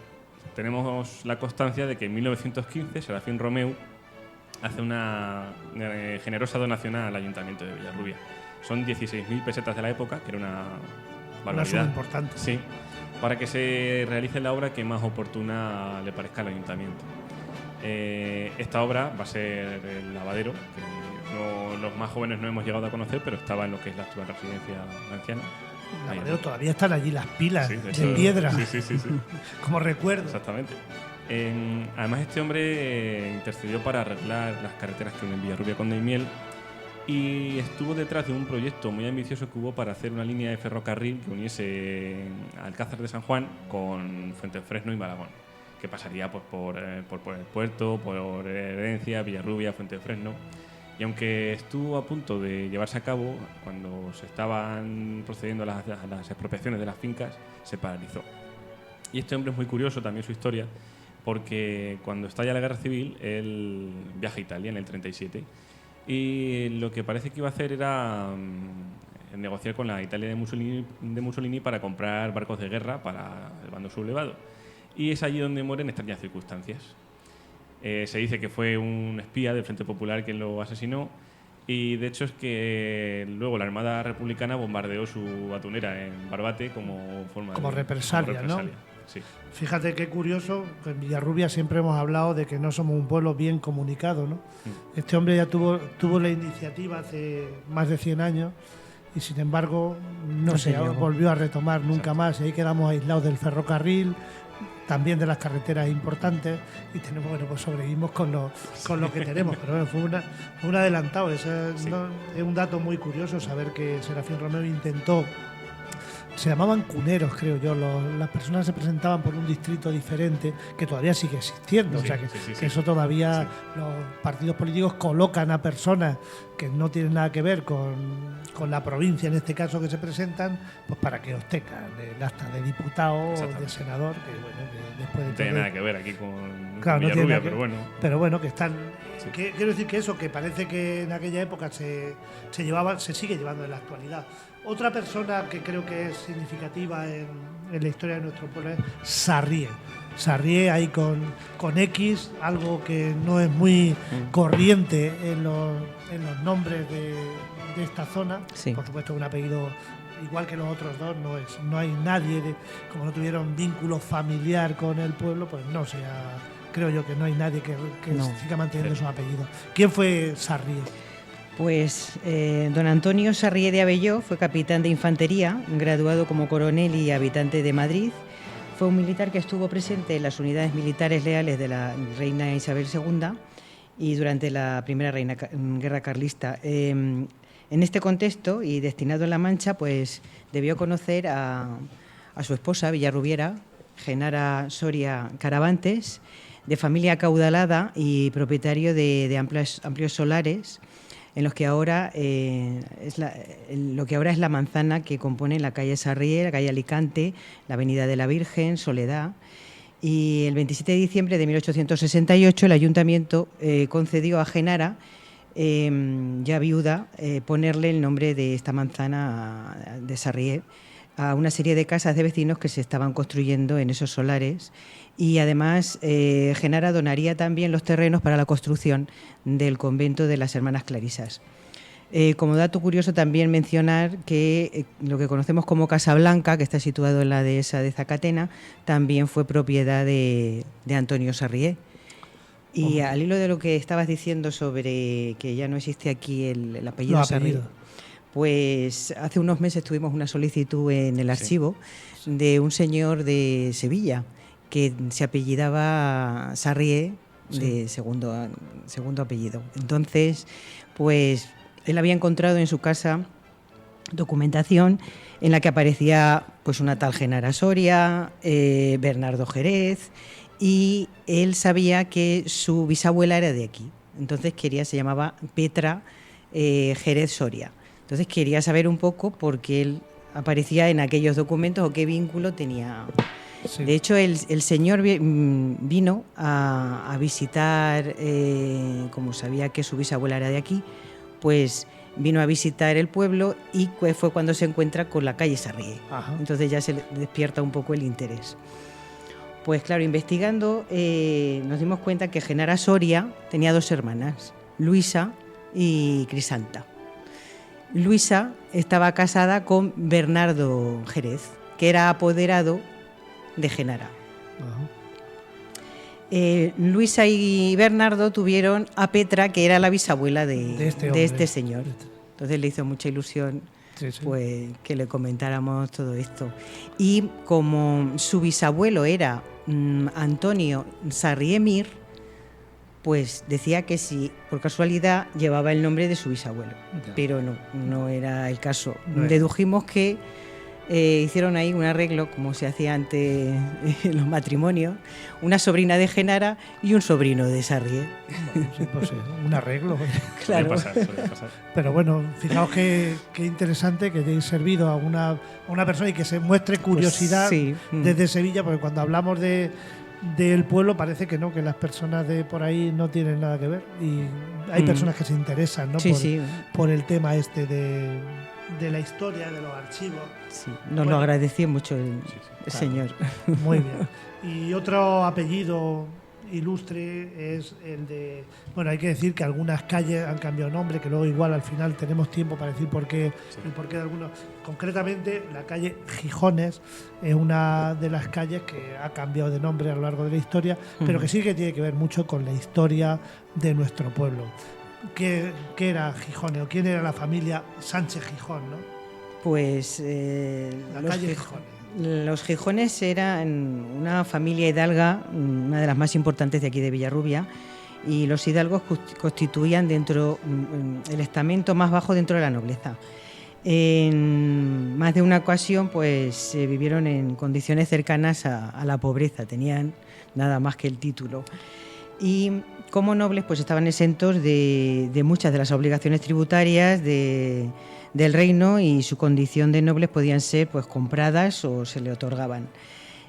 C: tenemos la constancia de que en 1915 Serafín Romeu hace una generosa donación al Ayuntamiento de Villarrubia. Son 16.000 pesetas de la época, que era una barbaridad.
A: Una suma importante.
C: Sí, para que se realice la obra que más oportuna le parezca al Ayuntamiento. Esta obra va a ser el lavadero, que los más jóvenes no hemos llegado a conocer, pero estaba en lo que es la actual residencia anciana.
A: El lavadero, todavía están allí las pilas de piedra,
C: sí.
A: como recuerdo.
C: Exactamente. Además, este hombre intercedió para arreglar las carreteras que unen Villarrubia con Daimiel y estuvo detrás de un proyecto muy ambicioso que hubo para hacer una línea de ferrocarril que uniese Alcázar de San Juan con Fuentefresno y Malagón, que pasaría pues, por el puerto, por Herencia, Villarrubia, Fuentefresno. Y aunque estuvo a punto de llevarse a cabo, cuando se estaban procediendo a las expropiaciones de las fincas, se paralizó. Y este hombre es muy curioso también su historia, porque cuando estalla la Guerra Civil, él viaja a Italia en el 37, y lo que parece que iba a hacer era negociar con la Italia de Mussolini para comprar barcos de guerra para el bando sublevado. Y es allí donde muere en extrañas circunstancias. Se dice que fue un espía del Frente Popular quien lo asesinó, y de hecho es que luego la Armada Republicana bombardeó su atunera en Barbate como forma
A: como represalia, ¿no?
C: Sí.
A: Fíjate qué curioso, que en Villarrubia siempre hemos hablado de que no somos un pueblo bien comunicado, ¿no? Este hombre ya tuvo la iniciativa hace más de 100 años y sin embargo no
D: No
A: se
D: se llegó.
A: volvió a retomar nunca
C: Exacto.
A: más, y ahí quedamos aislados del ferrocarril, también de las carreteras importantes, y tenemos, bueno, pues sobrevivimos con lo que tenemos, pero bueno, fue un adelantado.
C: Sí.
A: ¿No? Es un dato muy curioso saber que Serafín Romero intentó. Se llamaban cuneros, creo yo. Las personas se presentaban por un distrito diferente, que todavía sigue existiendo.
C: Sí,
A: O sea, que,
C: sí, sí,
A: que
C: sí.
A: eso todavía
C: Sí.
A: los partidos políticos colocan a personas que no tienen nada que ver con la provincia, en este caso, que se presentan, pues para que obtengan el acta de diputado o de
C: Exactamente.
A: senador, que bueno, que después de
C: No tiene
A: todo.
C: nada que ver aquí con
A: Claro, no tiene
C: Villarrubia,
A: nada que-
C: pero bueno.
A: Pero bueno, que están.
C: Sí.
A: Quiero decir que eso, que parece que en aquella época se llevaba, se sigue llevando en la actualidad. Otra persona que creo que es significativa en la historia de nuestro pueblo es Sarrié. Sarrié ahí con X, algo que no es muy corriente en los nombres de esta zona.
D: Sí.
A: Por supuesto, un apellido igual que los otros dos, no hay nadie, como no tuvieron vínculo familiar con el pueblo, pues no sea. Creo yo que no hay nadie que
D: No.
A: siga manteniendo esos apellidos. ¿Quién fue Sarrié?
D: Pues don Antonio Sarrié de Abelló fue capitán de infantería, graduado como coronel y habitante de Madrid. Fue un militar que estuvo presente en las unidades militares leales de la reina Isabel II y durante la primera guerra carlista. En este contexto y destinado en La Mancha, pues debió conocer a su esposa Villarrubiera, Genara Soria Caravantes, de familia acaudalada y propietario de amplios solares, en los que ahora lo que ahora es la manzana que compone la calle Sarrié, la calle Alicante, la avenida de la Virgen, Soledad. Y el 27 de diciembre de 1868 el ayuntamiento concedió a Genara, ya viuda, ponerle el nombre de esta manzana de Sarrié a una serie de casas de vecinos que se estaban construyendo en esos solares, y además Genara donaría también los terrenos para la construcción del convento de las Hermanas Clarisas. Como dato curioso también mencionar que lo que conocemos como Casa Blanca, que está situado en la dehesa de Zacatena, también fue propiedad de Antonio Sarrié. Y al hilo de lo que estabas diciendo sobre que ya no existe aquí el apellido
A: Los
D: Sarrié,
A: apellidos.
D: pues hace unos meses tuvimos una solicitud en el archivo de un señor de Sevilla que se apellidaba Sarrié, de segundo apellido. Entonces, pues él había encontrado en su casa documentación en la que aparecía pues una tal Genara Soria, Bernardo Jerez, y él sabía que su bisabuela era de aquí. Entonces se llamaba Petra Jerez Soria. Entonces quería saber un poco por qué él aparecía en aquellos documentos o qué vínculo tenía.
A: Sí.
D: De hecho, el señor vino a visitar, como sabía que su bisabuela era de aquí, pues vino a visitar el pueblo y fue cuando se encuentra con la calle Sarrié.
A: Ajá.
D: Entonces ya se le despierta un poco el interés. Pues claro, investigando nos dimos cuenta que Genara Soria tenía dos hermanas, Luisa y Crisanta. Luisa estaba casada con Bernardo Jerez, que era apoderado de Genara.
A: Ajá.
D: Luisa y Bernardo tuvieron a Petra, que era la bisabuela
A: De este hombre.
D: este señor. Entonces le hizo mucha ilusión
A: Sí, sí.
D: pues que le comentáramos todo esto. Y como su bisabuelo era Antonio Sarrié Mir, pues decía que si por casualidad llevaba el nombre de su bisabuelo,
A: Ya.
D: pero no era el caso.
A: No era.
D: Dedujimos que hicieron ahí un arreglo, como se hacía antes en los matrimonios, una sobrina de Genara y un sobrino de Sarrié.
A: Bueno, sí, pues sí, un arreglo.
D: Claro.
C: Suele pasar.
A: Pero bueno, fijaos qué interesante que hayáis servido a una persona y que se muestre curiosidad
D: Pues sí.
A: desde Sevilla, porque cuando hablamos del pueblo parece que no, que las personas de por ahí no tienen nada que ver, y hay personas que se interesan, ¿no?
D: Sí, sí.
A: por el tema este de la historia, de los archivos.
D: Sí, nos
A: Bueno.
D: lo agradeció mucho el
A: claro.
D: señor.
A: Muy bien. Y otro apellido ilustre es el de... Bueno, hay que decir que algunas calles han cambiado nombre, que luego igual al final tenemos tiempo para decir por qué, el porqué de algunos. Concretamente, la calle Gijones es una de las calles que ha cambiado de nombre a lo largo de la historia, pero que sí que tiene que ver mucho con la historia de nuestro pueblo. ¿Qué era Gijones o quién era la familia Sánchez Gijón, no?
D: Pues
A: La calle Gijones.
D: los Gijones eran una familia hidalga, una de las más importantes de aquí de Villarrubia, y los hidalgos constituían el estamento más bajo dentro de la nobleza. En más de una ocasión pues vivieron en condiciones cercanas a la pobreza, tenían nada más que el título. Y como nobles pues estaban exentos de muchas de las obligaciones tributarias del reino, y su condición de nobles podían ser pues compradas o se le otorgaban.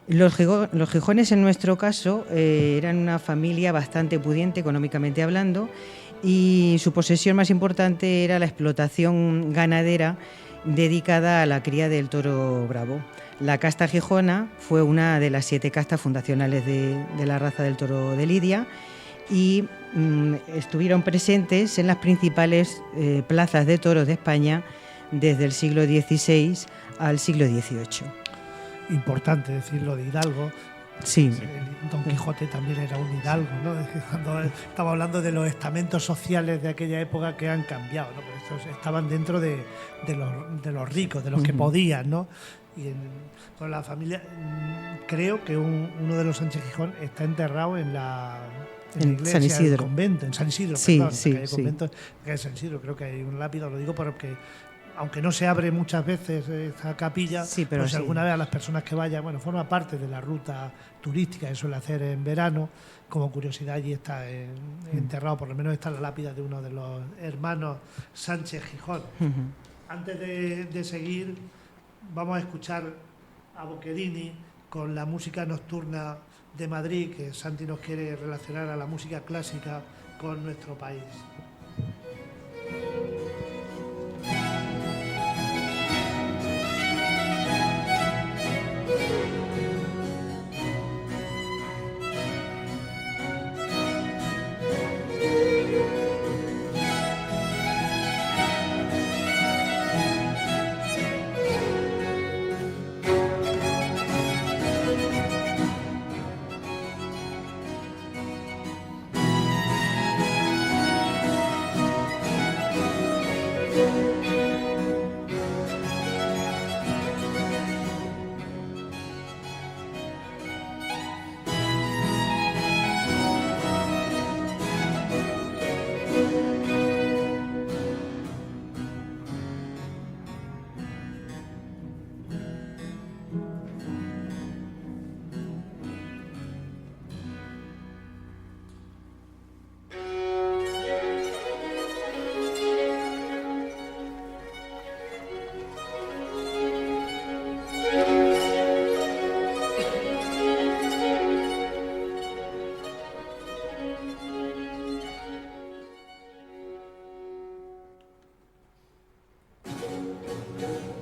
D: Los Gijones, en nuestro caso, eran una familia bastante pudiente económicamente hablando, y su posesión más importante era la explotación ganadera dedicada a la cría del toro bravo. La casta gijona fue una de las 7 castas fundacionales de la raza del toro de Lidia, y estuvieron presentes en las principales plazas de toros de España desde el siglo XVI al siglo XVIII.
A: Importante decirlo de hidalgo.
D: Sí.
A: Don Quijote también era un hidalgo, ¿no? Cuando estamos hablando de los estamentos sociales de aquella época que han cambiado, ¿no? Pero estos estaban dentro de los ricos, de los que podían, ¿no? Y con la familia, creo que uno de los Sánchez Gijón está enterrado en la iglesia,
D: San Isidro.
A: en el convento, en San Isidro,
D: Sí,
A: perdón,
D: sí,
A: en el convento de San Isidro, creo que hay un lápido, lo digo porque aunque no se abre muchas veces esta capilla,
D: sí, pero
A: pues
D: sí.
A: alguna vez a las personas que vayan, bueno, forma parte de la ruta turística que suele hacer en verano. Como curiosidad, allí está enterrado, por lo menos está la lápida de uno de los hermanos Sánchez Gijón. Antes de seguir, vamos a escuchar a Boccherini con la música nocturna de Madrid, que Santi nos quiere relacionar a la música clásica con nuestro país.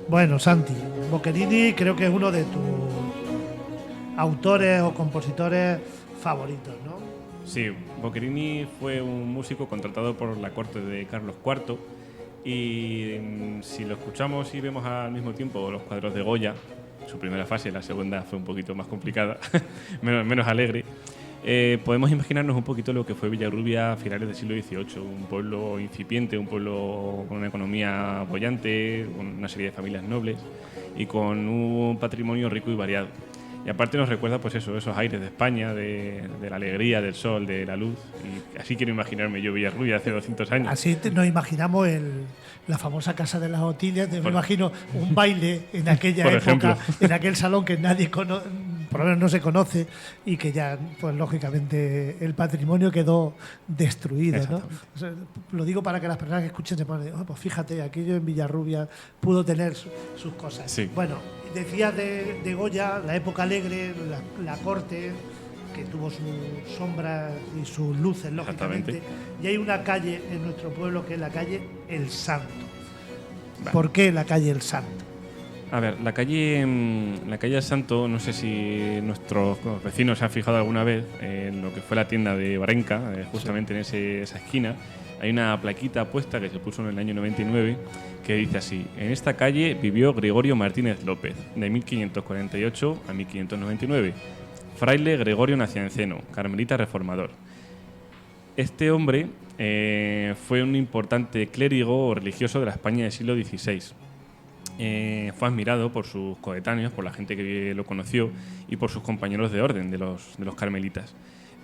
A: Bueno, Santi, Boccherini creo que es uno de tus autores o compositores favoritos, ¿no?
C: Sí, Boccherini fue un músico contratado por la corte de Carlos IV, y si lo escuchamos y vemos al mismo tiempo los cuadros de Goya, su primera fase, la segunda fue un poquito más complicada, menos alegre, podemos imaginarnos un poquito lo que fue Villarrubia a finales del siglo XVIII, un pueblo incipiente, un pueblo con una economía boyante, con una serie de familias nobles y con un patrimonio rico y variado. Y aparte nos recuerda pues eso, esos aires de España, de la alegría, del sol, de la luz. Y así quiero imaginarme yo Villarrubia hace 200 años.
A: Así nos imaginamos la famosa Casa de las Otillas. Me imagino un baile en aquella época,
C: ejemplo,
A: en aquel salón que nadie conoce, por lo menos no se conoce, y que ya, pues lógicamente, el patrimonio quedó destruido, ¿no? O sea, lo digo para que las personas que escuchen se pongan, pues fíjate, aquello en Villarrubia pudo tener sus cosas.
C: Sí.
A: Bueno, decías de Goya, la época alegre, la corte, que tuvo sus sombras y sus luces, lógicamente. Y hay una calle en nuestro pueblo que es la calle El Santo. Vale. ¿Por qué la calle El Santo?
C: A ver, la calle El Santo, no sé si nuestros vecinos se han fijado alguna vez en lo que fue la tienda de Barenca, justamente sí, en esa esquina. Hay una plaquita puesta que se puso en el año 99 que dice así: en esta calle vivió Gregorio Martínez López, de 1548 a 1599. Fraile Gregorio Nacianceno, carmelita reformador. Este hombre fue un importante clérigo religioso de la España del siglo XVI. fue admirado por sus coetáneos, por la gente que lo conoció y por sus compañeros de orden, de los carmelitas.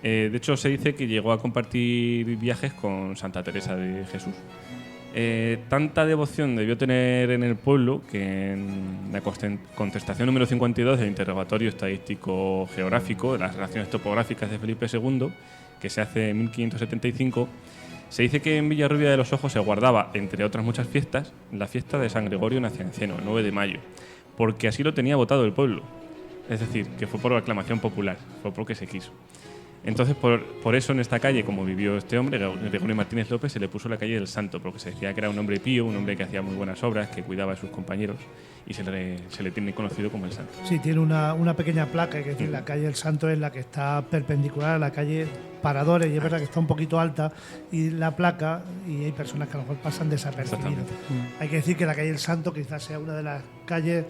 C: De hecho, se dice que llegó a compartir viajes con Santa Teresa de Jesús. Tanta devoción debió tener en el pueblo que en la contestación número 52 del interrogatorio estadístico geográfico de las relaciones topográficas de Felipe II, que se hace en 1575, se dice que en Villarrubia de los Ojos se guardaba, entre otras muchas fiestas, la fiesta de San Gregorio Nacianceno, el 9 de mayo, porque así lo tenía votado el pueblo. Es decir, que fue por aclamación popular, fue porque se quiso. Entonces, por eso en esta calle, como vivió este hombre, Gregorio Martínez López, se le puso la calle del Santo, porque se decía que era un hombre pío, un hombre que hacía muy buenas obras, que cuidaba a sus compañeros, y se le tiene conocido como el Santo.
A: Sí, tiene una pequeña placa, hay que decir, la calle del Santo es la que está perpendicular a la calle Paradores, y es verdad que está un poquito alta, y la placa, y hay personas que a lo mejor pasan desapercibidas. Hay que decir que la calle del Santo quizás sea una de las calles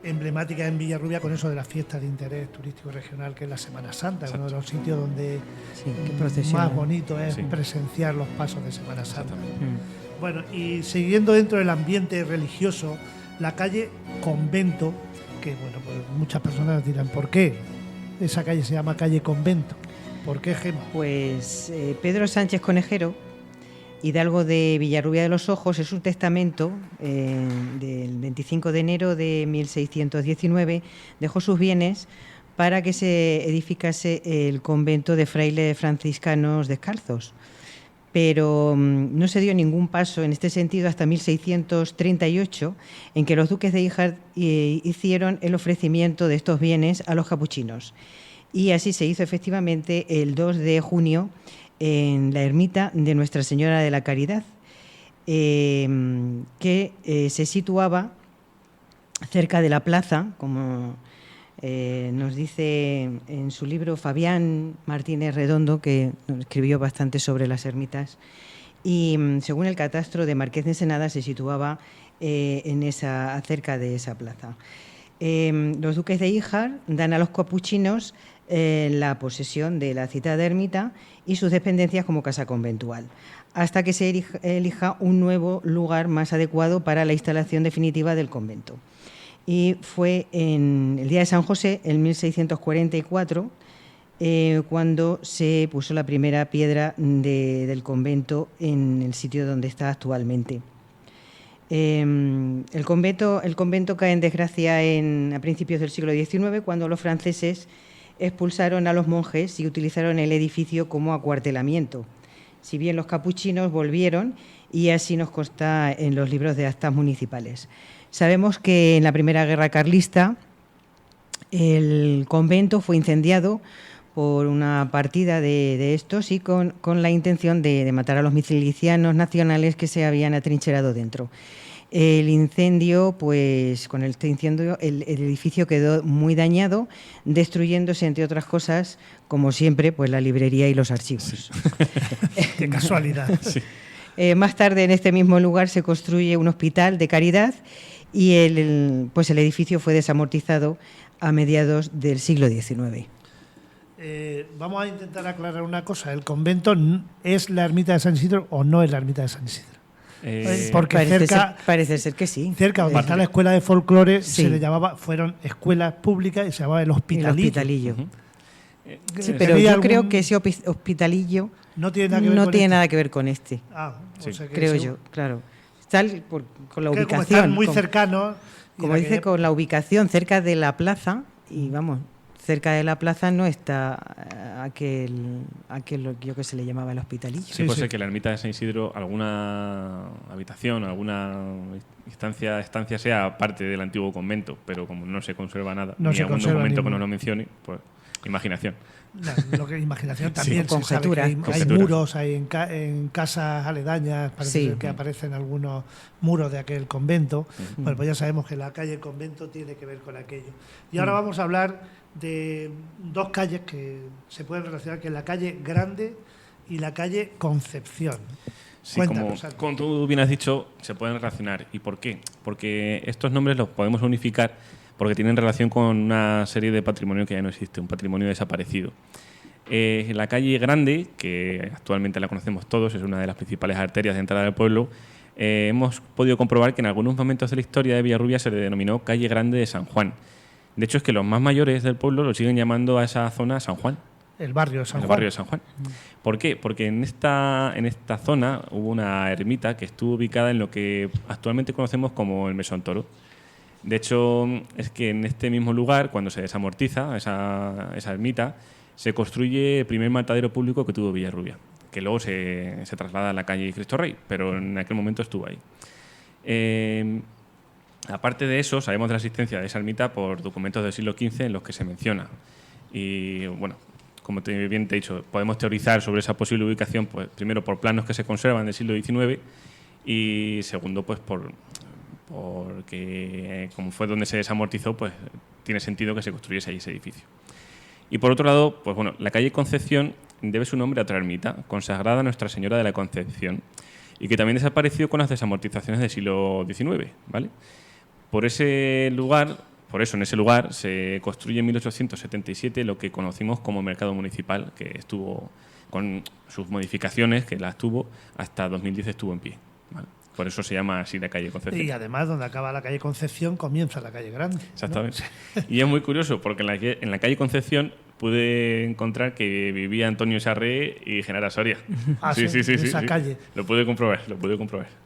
A: emblemática en Villarrubia, con eso de las fiestas de interés turístico regional, que es la Semana Santa, uno de los sitios donde más bonito es presenciar los pasos de Semana Santa. Bueno, y siguiendo dentro del ambiente religioso, la calle Convento, que bueno, pues muchas personas dirán, ¿por qué esa calle se llama calle Convento? ¿Por qué, Gema?
D: Pues Pedro Sánchez Conejero, hidalgo de Villarrubia de los Ojos, es un testamento del 25 de enero de 1619, dejó sus bienes para que se edificase el convento de frailes franciscanos descalzos. Pero no se dio ningún paso en este sentido hasta 1638, en que los duques de Híjar hicieron el ofrecimiento de estos bienes a los capuchinos. Y así se hizo efectivamente el 2 de junio en la ermita de Nuestra Señora de la Caridad, que se situaba cerca de la plaza, como nos dice en su libro Fabián Martínez Redondo, que escribió bastante sobre las ermitas, y según el catastro de Marqués de Ensenada se situaba cerca de esa plaza. Los duques de Híjar dan a los capuchinos la posesión de la citada ermita y sus dependencias como casa conventual, hasta que se elija un nuevo lugar más adecuado para la instalación definitiva del convento. Y fue en el día de San José, en 1644, cuando se puso la primera piedra del convento en el sitio donde está actualmente. El convento cae en desgracia a principios del siglo XIX, cuando los franceses expulsaron a los monjes y utilizaron el edificio como acuartelamiento. Si bien los capuchinos volvieron, y así nos consta en los libros de actas municipales. Sabemos que en la Primera Guerra Carlista el convento fue incendiado por una partida de estos y con la intención de matar a los milicianos nacionales que se habían atrincherado dentro. El incendio, pues con este incendio el edificio quedó muy dañado, destruyéndose, entre otras cosas, como siempre, pues la librería y los archivos.
A: Sí. Qué casualidad. Sí.
D: Más tarde, en este mismo lugar, se construye un hospital de caridad y el edificio fue desamortizado a mediados del siglo XIX.
A: Vamos a intentar aclarar una cosa. ¿El convento es la ermita de San Isidro o no es la ermita de San Isidro? Porque
D: parece ser que sí.
A: Cerca donde está la escuela de folclore se le llamaba, fueron escuelas públicas y se llamaba el Hospitalillo.
D: El Hospitalillo. Sí, pero yo creo que ese Hospitalillo no tiene nada que ver con este. Creo yo, claro. Está con la ubicación.
A: Como están muy cercanos.
D: Como dice, con la ubicación cerca de la plaza, y vamos, cerca de la plaza no está aquel yo que se le llamaba el Hospitalillo.
C: Sí, puede ser que la ermita de San Isidro, alguna habitación, alguna estancia sea parte del antiguo convento, pero como no se conserva nada, ni algún documento que nos lo mencione, pues imaginación.
A: Imaginación también,
D: sí,
A: se sabe que hay muros, hay en casas aledañas, parece que aparecen algunos muros de aquel convento. Bueno, pues ya sabemos que la calle Convento tiene que ver con aquello. Y ahora vamos a hablar de dos calles que se pueden relacionar, que es la calle Grande y la calle Concepción.
C: Sí, como tú bien has dicho, se pueden relacionar. ¿Y por qué? Porque estos nombres los podemos unificar porque tienen relación con una serie de patrimonio que ya no existe, un patrimonio desaparecido. La calle Grande, que actualmente la conocemos todos, es una de las principales arterias de entrada del pueblo, hemos podido comprobar que en algunos momentos de la historia de Villarrubia se le denominó Calle Grande de San Juan. De hecho, es que los más mayores del pueblo lo siguen llamando a esa zona San Juan.
A: El barrio de San Juan.
C: El barrio de San Juan. ¿Por qué? Porque en esta zona hubo una ermita que estuvo ubicada en lo que actualmente conocemos como el Mesón Toro. De hecho, es que en este mismo lugar, cuando se desamortiza esa ermita, se construye el primer matadero público que tuvo Villarrubia, que luego se traslada a la calle Cristo Rey, pero en aquel momento estuvo ahí. Aparte de eso, sabemos de la existencia de esa ermita por documentos del siglo XV en los que se menciona. Y bueno, como bien te he dicho, podemos teorizar sobre esa posible ubicación, pues primero por planos que se conservan del siglo XIX y segundo, pues porque como fue donde se desamortizó, pues tiene sentido que se construyese ahí ese edificio. Y por otro lado, pues bueno, la calle Concepción debe su nombre a otra ermita, consagrada a Nuestra Señora de la Concepción, y que también desapareció con las desamortizaciones del siglo XIX, ¿vale? Por eso, en ese lugar se construye en 1877 lo que conocimos como Mercado Municipal, que estuvo con sus modificaciones, que las tuvo, hasta 2010 estuvo en pie, ¿vale? Por eso se llama así la calle Concepción.
A: Y además, donde acaba la calle Concepción, comienza la calle Grande.
C: Exactamente.
A: ¿No?
C: Y es muy curioso, porque en la calle Concepción pude encontrar que vivía Antonio Sarré y Genara Soria.
A: Ah, sí, esa calle.
C: Lo pude comprobar.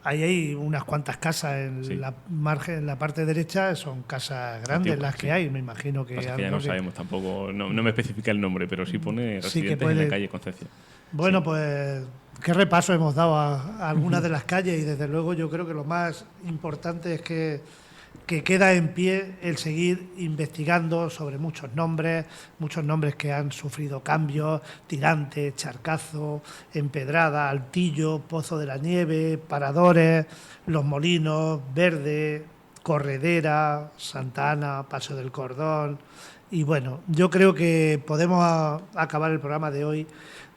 A: Ahí hay unas cuantas casas en la margen, en la parte derecha, son casas grandes las que hay, me imagino que...
C: Pasa que ya no sabemos tampoco, no me especifica el nombre, pero sí pone residentes en la calle Concepción.
A: Bueno, pues qué repaso hemos dado a algunas de las calles y desde luego yo creo que lo más importante es que queda en pie el seguir investigando sobre muchos nombres que han sufrido cambios: Tirante, Charcazo, Empedrada, Altillo, Pozo de la Nieve, Paradores, Los Molinos, Verde, Corredera, Santa Ana, Paso del Cordón. Y bueno, yo creo que podemos acabar el programa de hoy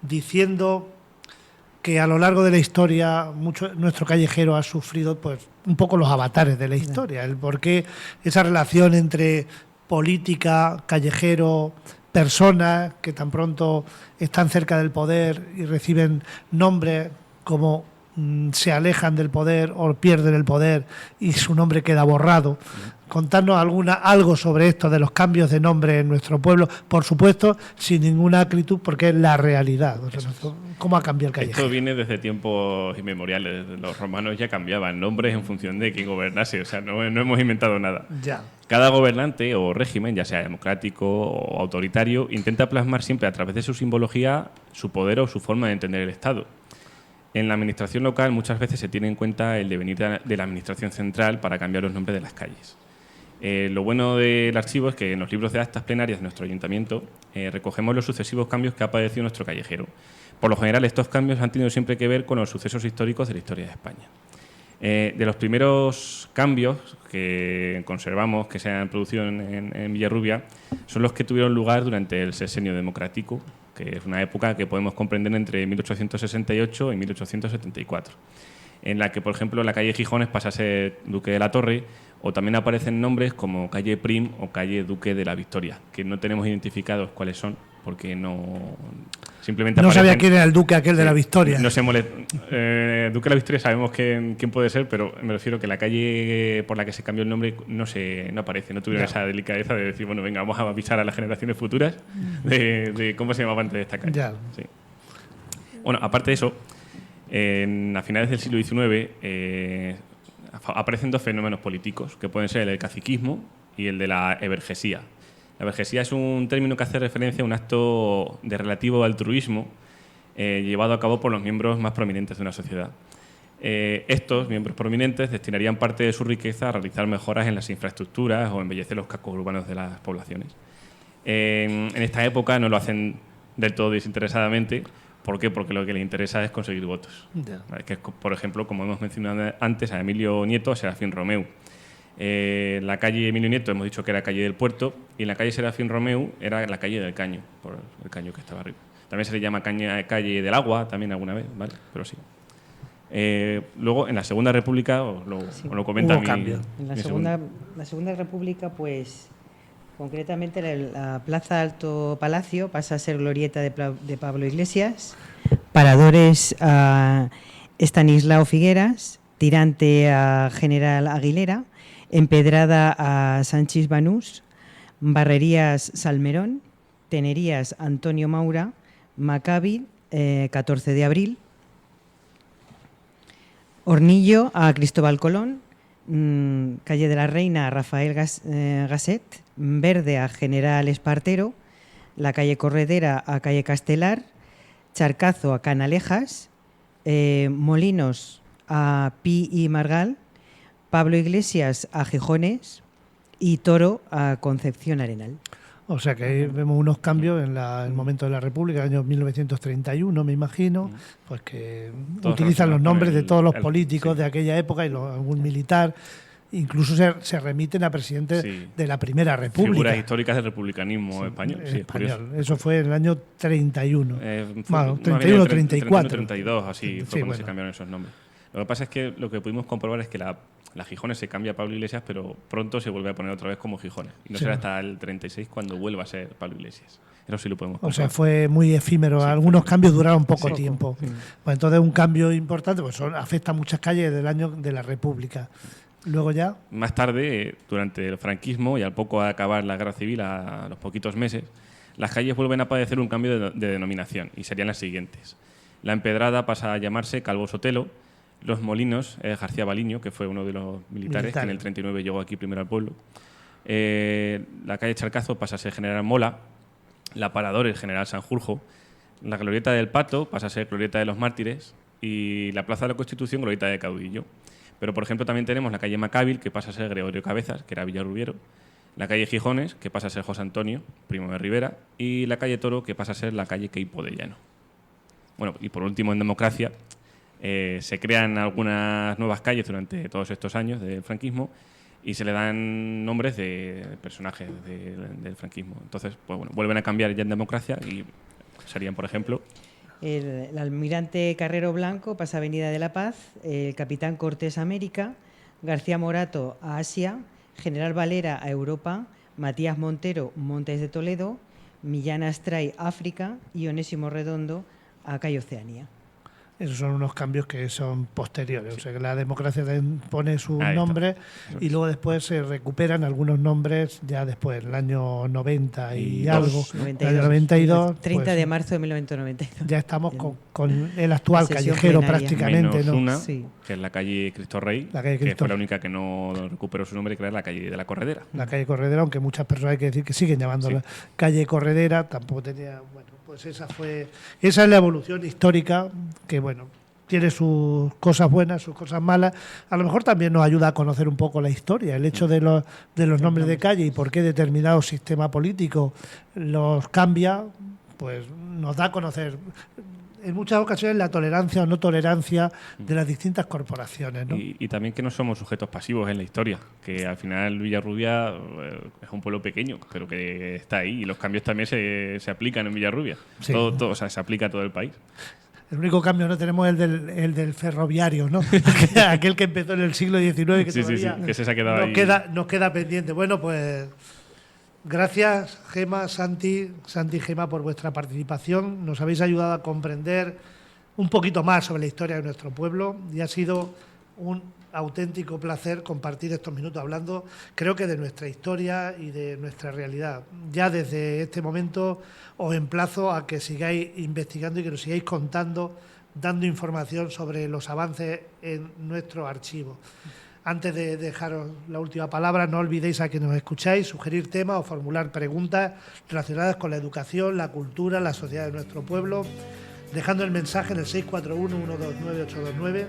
A: diciendo que a lo largo de la historia nuestro callejero ha sufrido pues un poco los avatares de la historia, el por qué esa relación entre política, callejero, personas que tan pronto están cerca del poder y reciben nombres, como se alejan del poder o pierden el poder y su nombre queda borrado. Contarnos algo sobre esto de los cambios de nombre en nuestro pueblo, por supuesto, sin ninguna acritud, porque es la realidad. O sea, ¿cómo ha cambiado el callejero?
C: Esto viene desde tiempos inmemoriales. Los romanos ya cambiaban nombres en función de quién gobernase. O sea, no hemos inventado nada.
A: Ya.
C: Cada gobernante o régimen, ya sea democrático o autoritario, intenta plasmar siempre a través de su simbología su poder o su forma de entender el Estado. En la administración local muchas veces se tiene en cuenta el devenir de la administración central para cambiar los nombres de las calles. Lo bueno del archivo es que en los libros de actas plenarias de nuestro ayuntamiento recogemos los sucesivos cambios que ha padecido nuestro callejero. Por lo general, estos cambios han tenido siempre que ver con los sucesos históricos de la historia de España. De los primeros cambios que conservamos que se han producido en Villarrubia son los que tuvieron lugar durante el Sexenio Democrático, que es una época que podemos comprender entre 1868 y 1874, en la que, por ejemplo, la calle Gijones pasa a ser Duque de la Torre, o también aparecen nombres como calle Prim o calle Duque de la Victoria, que no tenemos identificados cuáles son, porque no... Simplemente
A: no sabía quién era el duque aquel de la Victoria.
C: No se molesta. Duque de la Victoria sabemos quién puede ser, pero me refiero que la calle por la que se cambió el nombre no aparece, no tuvieron esa delicadeza de decir, bueno, venga, vamos a avisar a las generaciones futuras de cómo se llamaba antes de esta calle.
A: Ya.
C: Sí. Bueno, aparte de eso, a finales del siglo XIX aparecen dos fenómenos políticos, que pueden ser el del caciquismo y el de la evergesía. La evergesía es un término que hace referencia a un acto de relativo altruismo llevado a cabo por los miembros más prominentes de una sociedad. Estos miembros prominentes destinarían parte de su riqueza a realizar mejoras en las infraestructuras o embellecer los cascos urbanos de las poblaciones. En esta época no lo hacen del todo desinteresadamente. ¿Por qué? Porque lo que les interesa es conseguir votos. ¿Vale? Que es, por ejemplo, como hemos mencionado antes, a Emilio Nieto, a Serafín Romeu. La calle Emilio Nieto hemos dicho que era calle del Puerto, y en la calle Serafín Romeu era la calle del Caño, por el caño que estaba arriba. También se le llama calle del Agua, también alguna vez, ¿vale? Pero sí. Luego, en la Segunda República, os lo comenta
A: hubo cambio.
D: En la Segunda República, pues, concretamente la Plaza Alto Palacio pasa a ser glorieta de Pablo Iglesias, paradores a Estanislao Figueras, Tirante a General Aguilera, Empedrada a Sanchis Banús, Barrerías Salmerón, Tenerías Antonio Maura, Maccabi 14 de abril, Hornillo a Cristóbal Colón, Calle de la Reina a Rafael Gasset, Verde a General Espartero, la calle Corredera a calle Castelar, Charcazo a Canalejas, Molinos a Pi y Margal, Pablo Iglesias a Gijones y Toro a Concepción Arenal.
A: O sea que ahí vemos unos cambios en el momento de la República, el año 1931, me imagino, pues que
C: Todos
A: utilizan los nombres de todos los
C: el-
A: políticos
C: sí.
A: de aquella época y algún militar. Incluso se remiten a presidentes
C: Sí.
A: de la Primera República.
C: Figuras históricas del republicanismo español. Sí, es curioso.
A: Eso fue en el año 31.
C: Fue
A: Bueno,
C: más
A: 31 o
C: bien
A: 34.
C: 32, así
A: Sí,
C: fue cuando
A: bueno.
C: se cambiaron esos nombres. Lo que pasa es que lo que pudimos comprobar es que la Gijones se cambia a Pablo Iglesias, pero pronto se vuelve a poner otra vez como Gijones. Y no
A: Sí.
C: será hasta el 36 cuando vuelva a ser Pablo Iglesias. Eso sí lo podemos
A: O
C: comprobar.
A: sea, fue muy efímero.
C: Sí,
A: Algunos
C: fue-
A: cambios duraron poco
C: Sí.
A: tiempo. Pues entonces un cambio importante pues afecta a muchas calles del año de la República. Luego ya,
C: Más tarde, durante el franquismo y al poco acabar la guerra civil, a los poquitos meses, las calles vuelven a padecer un cambio de denominación y serían las siguientes. La Empedrada pasa a llamarse Calvo Sotelo, Los Molinos, García Baliño, que fue uno de los militares que en el 39 llegó aquí primero al pueblo. La calle Charcazo pasa a ser General Mola, la Parador el General Sanjurjo, la Glorieta del Pato pasa a ser Glorieta de los Mártires y la Plaza de la Constitución Glorieta de Caudillo. Pero, por ejemplo, también tenemos la calle Macábil, que pasa a ser Gregorio Cabezas, que era Villarrubiero, la calle Gijones, que pasa a ser José Antonio, primo de Rivera, y la calle Toro, que pasa a ser la calle Queipo de Llano. Bueno, y por último, en democracia, se crean algunas nuevas calles durante todos estos años del franquismo y se le dan nombres de personajes del franquismo. Entonces, pues bueno, vuelven a cambiar ya en democracia y serían, por ejemplo...
D: El almirante Carrero Blanco pasa a Avenida de la Paz, el capitán Cortés a América, García Morato a Asia, General Valera a Europa, Matías Montero Montes de Toledo, Millán Astray África y Onésimo Redondo a calle Oceanía.
A: esos son unos cambios que son posteriores. O sea, que la democracia pone sus
C: Ahí está.
A: nombres y luego después se recuperan algunos nombres ya después, en el año 90 y algo. El año 92.
D: 30
A: pues,
D: de marzo de 1992.
A: ya estamos con el actual
D: Sesión
A: callejero
D: plenaria.
A: prácticamente,
C: Menos
A: ¿no?
C: una,
D: Sí.
C: que es la calle Cristo Rey,
A: La calle
C: que
A: Cristo
C: fue la
A: Rey.
C: única que no recuperó su nombre, que era la calle de la Corredera.
A: La calle Corredera, aunque muchas personas hay que decir que siguen llamándola
C: Sí.
A: calle Corredera, tampoco tenía, bueno, pues esa es la evolución histórica que, bueno, tiene sus cosas buenas, sus cosas malas. A lo mejor también nos ayuda a conocer un poco la historia, el hecho de los nombres de calle y por qué determinado sistema político los cambia, pues nos da a conocer en muchas ocasiones la tolerancia o no tolerancia de las distintas corporaciones, ¿no?
C: Y también que no somos sujetos pasivos en la historia, que al final Villarrubia es un pueblo pequeño, pero que está ahí y los cambios también se aplican en Villarrubia.
A: Sí.
C: Todo, o sea, se aplica a todo el país.
A: El único cambio no tenemos el del ferroviario, ¿no? Aquel que empezó en el siglo XIX, que
C: Sí, sí,
A: todavía
C: sí, que ese se ha quedado ahí.
A: nos queda pendiente. Bueno, pues gracias, Gema, Santi y Gema, por vuestra participación. Nos habéis ayudado a comprender un poquito más sobre la historia de nuestro pueblo y ha sido un auténtico placer compartir estos minutos hablando, creo que de nuestra historia y de nuestra realidad. Ya desde este momento os emplazo a que sigáis investigando y que nos sigáis contando, dando información sobre los avances en nuestro archivo. Antes de dejaros la última palabra, no olvidéis a que nos escucháis, sugerir temas o formular preguntas relacionadas con la educación, la cultura, la sociedad de nuestro pueblo, dejando el mensaje en el 641-129-829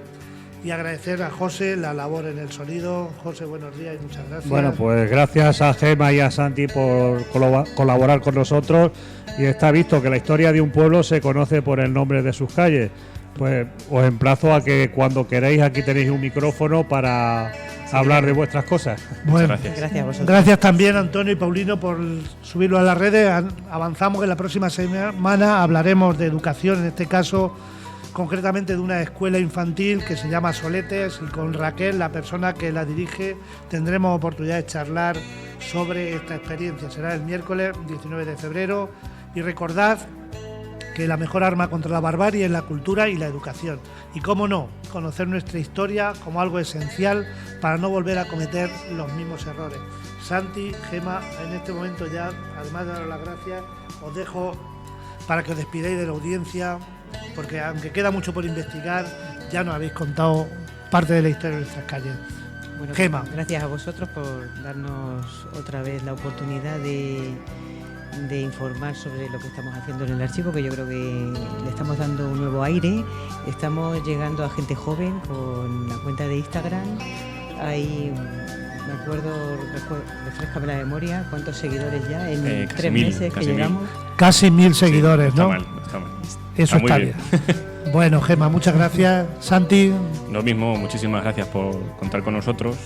A: y agradecer a José la labor en el sonido. José, buenos días y muchas gracias.
B: Bueno, pues gracias a Gema y a Santi por colaborar con nosotros, y está visto que la historia de un pueblo se conoce por el nombre de sus calles. Pues os emplazo a que cuando queráis aquí tenéis un micrófono para hablar de vuestras cosas.
A: Bueno,
C: gracias.
D: Gracias a vosotros.
A: gracias también Antonio y Paulino por subirlo a las redes. Avanzamos que la próxima semana hablaremos de educación, en este caso concretamente de una escuela infantil que se llama Soletes, y con Raquel, la persona que la dirige, tendremos oportunidad de charlar sobre esta experiencia. Será el miércoles 19 de febrero y recordad que la mejor arma contra la barbarie es la cultura y la educación. Y cómo no, conocer nuestra historia como algo esencial para no volver a cometer los mismos errores. Santi, Gema, en este momento ya, además de daros las gracias, os dejo para que os despidáis de la audiencia, porque aunque queda mucho por investigar, ya nos habéis contado parte de la historia de nuestras calles.
D: Bueno,
A: Gema.
D: Gracias a vosotros por darnos otra vez la oportunidad de informar sobre lo que estamos haciendo en el archivo, que yo creo que le estamos dando un nuevo aire. Estamos llegando a gente joven con la cuenta de Instagram. Hay, me acuerdo, refrescame la memoria, ¿cuántos seguidores ya en 3 meses que llegamos?
A: Casi 1000 seguidores,
C: sí,
A: ¿no?
C: No está mal.
A: Eso está bien. Bueno, Gema, muchas gracias. Santi.
C: Lo mismo, muchísimas gracias por contar con nosotros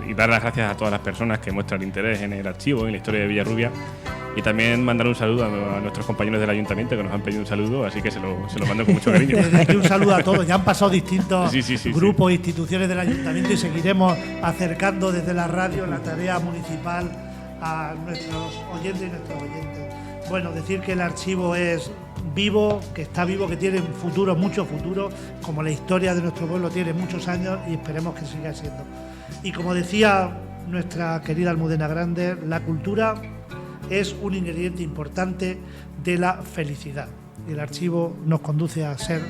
C: y dar las gracias a todas las personas que muestran interés en el archivo, en la historia de Villarrubia, y también mandar un saludo a nuestros compañeros del ayuntamiento que nos han pedido un saludo, así que se lo mando con mucho cariño.
A: Desde aquí un saludo a todos. Ya han pasado distintos grupos e
C: sí.
A: instituciones del ayuntamiento y seguiremos acercando desde la radio la tarea municipal a nuestros oyentes y nuestros oyentes. Bueno, decir que el archivo es vivo, que está vivo, que tiene futuro, mucho futuro, como la historia de nuestro pueblo tiene muchos años y esperemos que siga siendo. Y como decía nuestra querida Almudena Grande, la cultura es un ingrediente importante de la felicidad. Y el archivo nos conduce a ser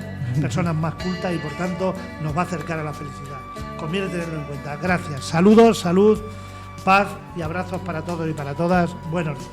A: personas más cultas y por tanto nos va a acercar a la felicidad. Conviene tenerlo en cuenta. Gracias. Saludos, salud, paz y abrazos para todos y para todas. Buenos días.